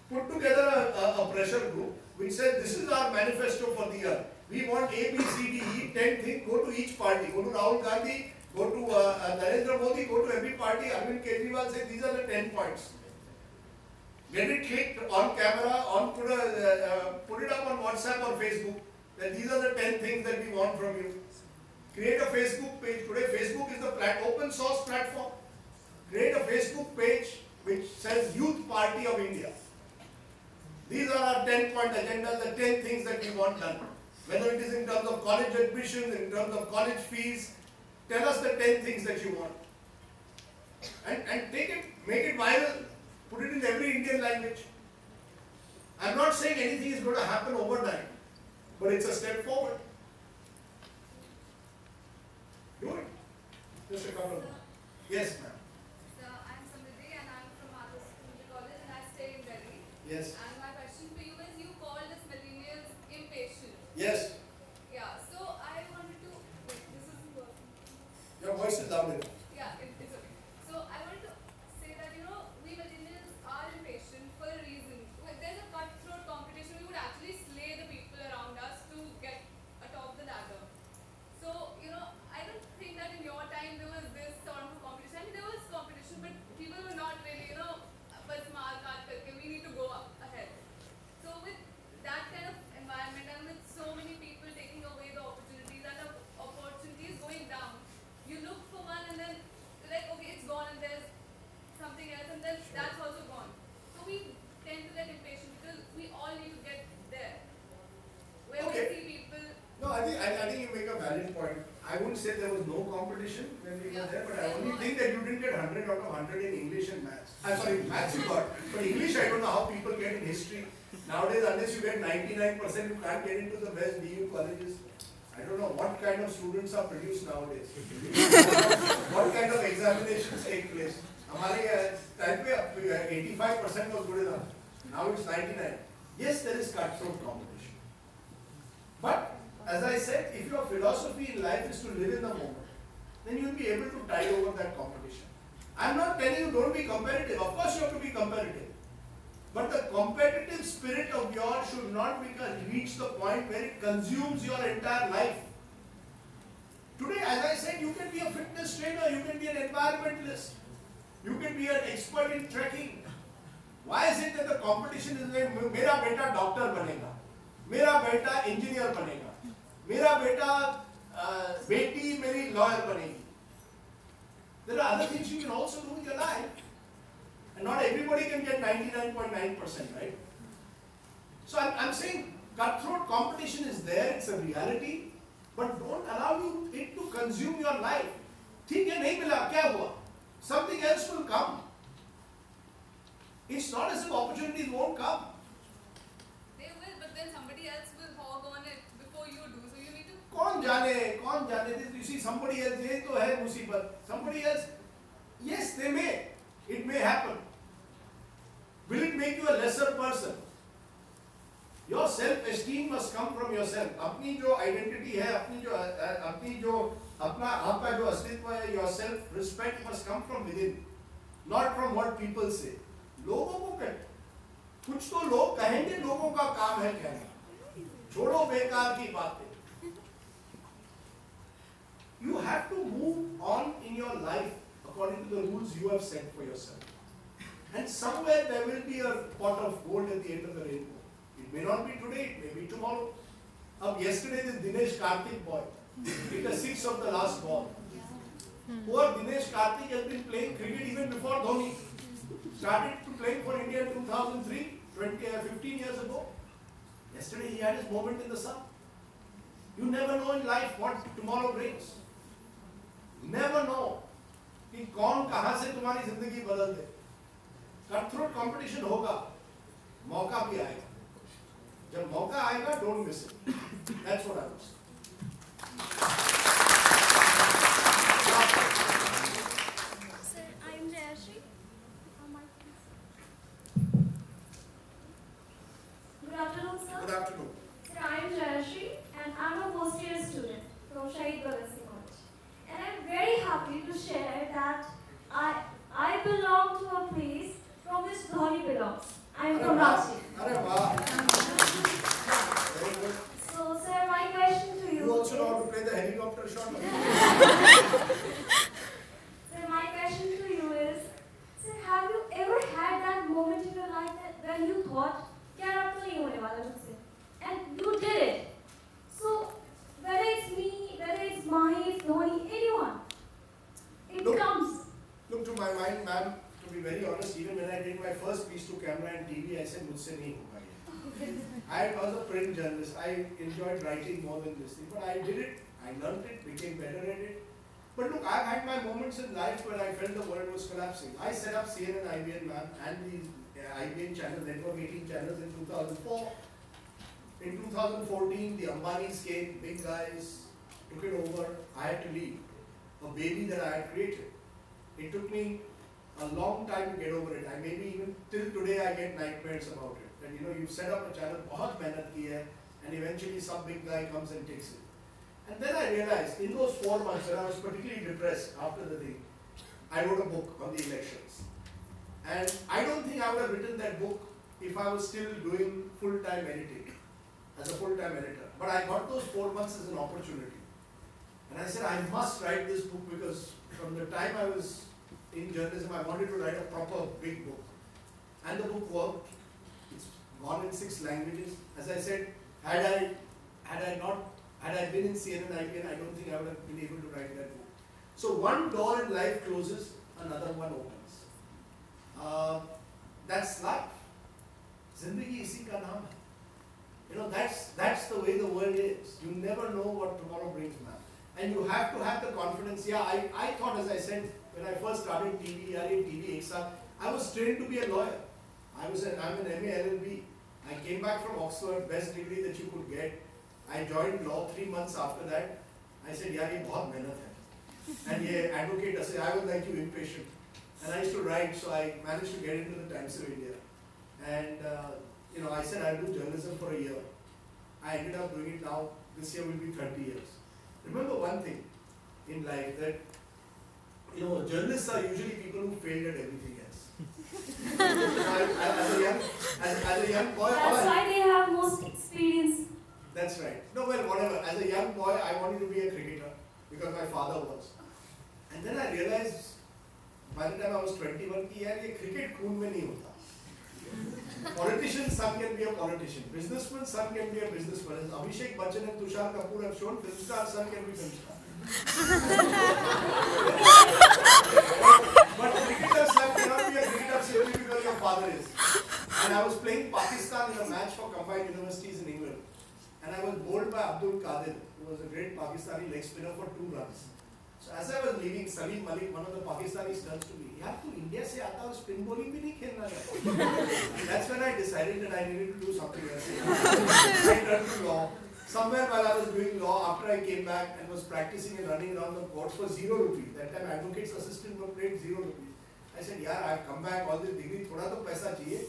Put together a pressure group which says this is our manifesto for the year. We want A, B, C, D, E, 10 things. Go to each party. Go to Rahul Gandhi. Go to Narendra Modi. Go to every party. Arvind Kejriwal says these are the 10 points. Get it clicked on camera. Put it up on WhatsApp or Facebook. That these are the 10 things that we want from you. Create a Facebook page. Today Facebook is the open source platform. Create a Facebook page which says Youth Party of India. These are our 10-point agendas, the 10 things that we want done. Whether it is in terms of college admissions, in terms of college fees, tell us the 10 things that you want. And take it, make it viral, put it in every Indian language. I'm not saying anything is going to happen overnight, but it's a step forward. Do it. Just a couple of them. Yes, ma'am. So, I'm Samriddhi and I'm from Athos College and I stay in Delhi. Yes. And my question for you is, you called us millennials impatient. Yes. Yeah, so I wanted to, wait, this isn't working. Your voice is loud enough. Yeah, it's okay. So I wanted to say that, we millennials are impatient for a reason. If there's a cutthroat competition, we would actually slay the people around us to get atop the ladder. So, I don't think that in your time there was this sort of competition. I mean, there was competition, but people were not really, we need to go ahead. So with that kind of environment and with so many people taking away the opportunities and the opportunities going down, you look for one and then you're like, okay, it's gone and there's something else and then that's also gone. So we tend to get impatient because we all need to get there. Where we see people. No, I think you make a valid point. I wouldn't say there was no competition when we were there, but I only think that you didn't get 100 out of 100 in English and maths. I'm sorry, maths you got. But English, I don't know how people get in history. Nowadays, unless you get 99%, you can't get into the best DU colleges. I don't know what kind of students are produced nowadays. What kind of examinations take place. Hamare time pe 85% was good enough. Now it's 99. Yes, there is cutthroat competition. But as I said, if your philosophy in life is to live in the moment, then you'll be able to tide over that competition. I'm not telling you don't be competitive. Of course you have to be competitive. But the competitive spirit of yours should not reach the point where it consumes your entire life. Today, as I said, you can be a fitness trainer, you can be an environmentalist, you can be an expert in trekking. Why is it that the competition is like, mera beta doctor banega, mera beta engineer banega, mera beta beti meri lawyer banegi. There are other things you can also do in your life. And not everybody can get 99.9%, right? So I'm saying cutthroat competition is there, it's a reality, but don't allow it to consume your life. Think nahi mila, kya hua? Something else will come. It's not as if opportunities won't come. They will, but then somebody else will hog on it before you do. So you need to. Kaun jane? You see somebody else, ye to hai musibat. Somebody else, yes, they may. It may happen. Will it make you a lesser person? Your self-esteem must come from yourself. अपनी जो identity है, अपनी जो आपका जो अस्तित्व है, your self-respect must come from within, not from what people say. लोगों को कुछ तो लोग कहेंगे, लोगों का काम है कहना, छोड़ो बेकार की बातें. You have to move on in your life according to the rules you have set for yourself. And somewhere there will be a pot of gold at the end of the rainbow. It may not be today, it may be tomorrow. Yesterday this Dinesh Karthik boy hit a six of the last ball. Poor Dinesh Karthik has been playing cricket even before Dhoni. Started playing for India in 2003, 15 years ago. Yesterday he had his moment in the sun. You never know in life what tomorrow brings. Never know कि कौन कहां से तुम्हारी जिंदगी बदल दे. Cutthroat competition होगा, मौका भी आएगा. जब मौका आएगा, don't miss it. That's what I would say. Sir, I am Jayashree. Good afternoon, sir. Good afternoon. Sir, I am Jayashree and I am a first year student from Shahid Bhagat Singh College. And I am very happy to share that I belong to a place from which Dhoni belongs. I am from Ranchi. Very good. So, sir, my question to you. You also know how to play the helicopter shot. Sir, my question to you is, sir, have you ever had that moment in your life that when you thought, "Yaar, ab to nahi hone wala mujhse," and you did it? So, whether it's me, whether it's Mahi, Dhoni, anyone, it comes. Look, to my mind, ma'am, to be very honest, even when I did my first piece to camera and TV, I said, "Mujhse nahi hoga ye." I was a print journalist. I enjoyed writing more than this thing, but I did it. I learned it, became better at it. But look, I've had my moments in life where I felt the world was collapsing. I set up CNN, IBN, ma'am, and the IBN channel, network 18 channels in 2004. In 2014, the Ambanis came, big guys, took it over. I had to leave. A baby that I had created. It took me a long time to get over it. I maybe even till today I get nightmares about it. That you set up a channel, बहुत मेहनत की है, and eventually some big guy comes and takes it. And then I realized in those 4 months when I was particularly depressed after the thing, I wrote a book on the elections. And I don't think I would have written that book if I was still doing full-time editing, as a full-time editor. But I got those 4 months as an opportunity. And I said, I must write this book because from the time I was in journalism, I wanted to write a proper big book. And the book worked. It's gone in 6 languages. As I said, had I been in CNN, IBN, I don't think I would have been able to write that book. So one door in life closes, another one opens. That's life. Zindagi isi ka naam hai. That's the way the world is. You never know what tomorrow brings, man. And you have to have the confidence. Yeah, I thought, as I said, when I first started TV, I was trained to be a lawyer. I'm an MA LLB. I came back from Oxford, best degree that you could get. I joined law 3 months after that. I said, yaar, ye bahut mehnat hai. And ye advocate, I was like you, impatient. And I used to write, so I managed to get into the Times of India. And I said I'll do journalism for a year. I ended up doing it now. This year will be 30 years. Remember one thing in life, that journalists are usually people who failed at everything else. as a young boy, That's why they have most experience. That's right. No, well, whatever. As a young boy, I wanted to be a cricketer because my father was. And then I realized by the time I was 21 कि यार ये cricket खून में नहीं होता. Politician's son can be a politician. Businessman's son can be a businessman. As Abhishek Bachchan and Tushar Kapoor have shown, film star's son can be film star. But cricketer's son cannot be a cricketer simply because your father is. And I was playing Pakistan in a match for combined universities in England. And I was bowled by Abdul Qadir, who was a great Pakistani leg spinner, for 2 runs. So as I was leaving, Salim Malik, one of the Pakistanis, turns to me, "Yaar, tu India se aata ho, spin bowling bhi nahi khelna hai." That's when I decided that I needed to do something else. I turned to law. Somewhere while I was doing law, after I came back and was practicing and running around the courts for 0 rupees. That time advocate's assistant were paid 0 rupees. I said, "Yaar, I've come back, all this degree, thoda to paisa chahiye.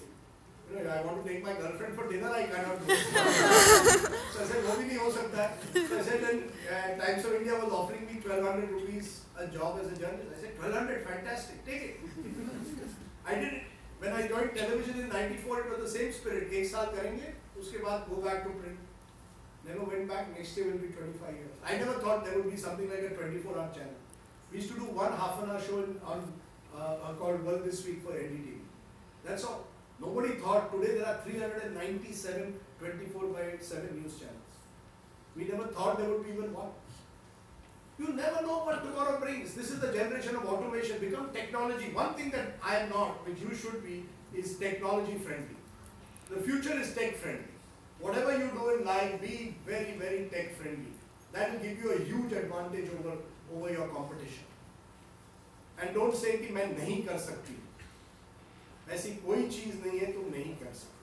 I want to take my girlfriend for dinner, I cannot do it." So I said, "वो भी नहीं हो सकता है." So I said, then Times of India was offering me 1200 rupees a job as a journalist. I said, 1200, fantastic, take it. I did it. When I joined television in '94, it was the same spirit. एक साल करेंगे, उसके बाद go back to print. Never went back. Next year will be 25 years. I never thought there would be something like a 24-hour channel. We used to do one half-an-hour show called World This Week for NDTV. That's all. Nobody thought. Today there are 397 24/7 news channels. We never thought there would be even one. You never know what tomorrow brings. This is the generation of automation. Become technology. One thing that I am not, which you should be, is technology friendly. The future is tech friendly. Whatever you do in life, be very, very tech friendly. That will give you a huge advantage over your competition. And don't say कि मैं नहीं कर सकती. ऐसी कोई चीज नहीं है तुम नहीं कर सकते.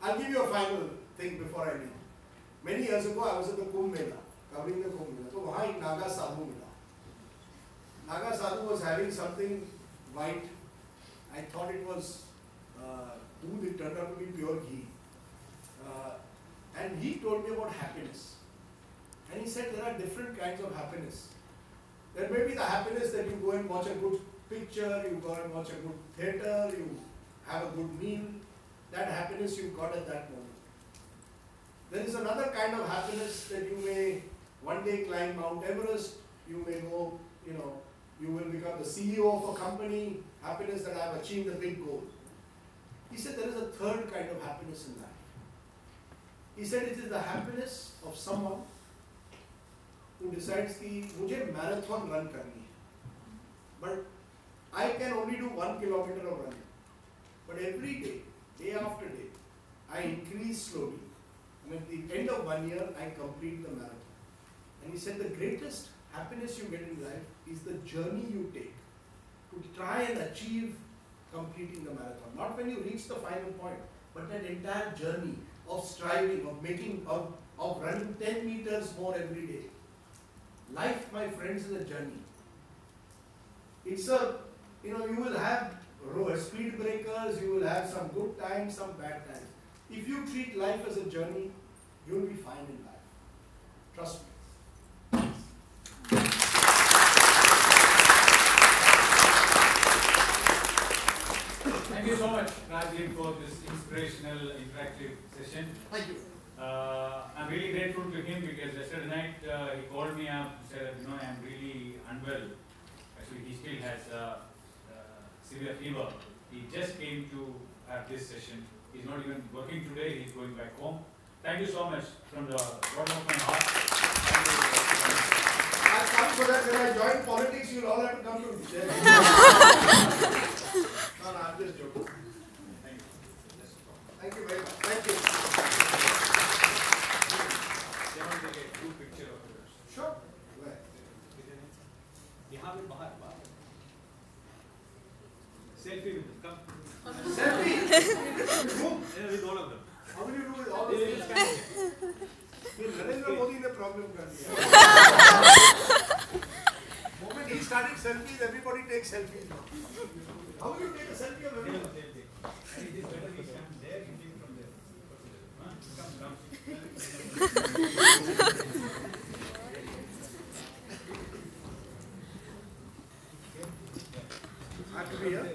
I'll give you a final thing before I leave. Many years ago, I was at the Kumbh Mela, covering the Kumbh Mela. So वहाँ एक नागा साधु मिला. Naga sadhu was having something white. I thought it was दूध. It turned out to be pure ghee. And he told me about happiness. And he said there are different kinds of happiness. There may be the happiness that you go and watch a good picture, you go and watch a good theatre, you have a good meal. That happiness you got at that moment. There is another kind of happiness that you may one day climb Mount Everest, you may go, you will become the CEO of a company, happiness that I have achieved a big goal. He said there is a third kind of happiness in life. He said it is the happiness of someone who decides that मुझे marathon run करनी है, but I can only do 1 kilometer of running. But every day, day after day, I increase slowly, and at the end of 1 year, I complete the marathon. And he said the greatest happiness you get in life is the journey you take to try and achieve completing the marathon. Not when you reach the final point, but that entire journey of striving, of making, of running 10 meters more every day. Life, my friends, is a journey. It's a, you will have speed breakers, you will have some good times, some bad times. If you treat life as a journey, you will be fine in life. Trust me. Thank you so much, Rajiv, for this inspirational, interactive session. Thank you. I'm really grateful to him because yesterday night he called me up and said, I'm really unwell. Actually, he still has severe fever. He just came to have this session. He's not even working today. He's going back home. Thank you so much from the bottom of my heart. I'll come so that when I join politics, you'll all have to come to me. No, I'm just joking. Thank you. Thank you very much. Thank you. They want to take a group picture of yours. Sure. Where? Selfie with them. Come. Selfie? Yeah, with all of them. How will you do with all of this? Narendra Modi ne problem kar diya. Moment he started selfies, everybody takes selfies now. How will you take a selfie of everyone? And it is better we stand there, you take from there. Come. I have to be here?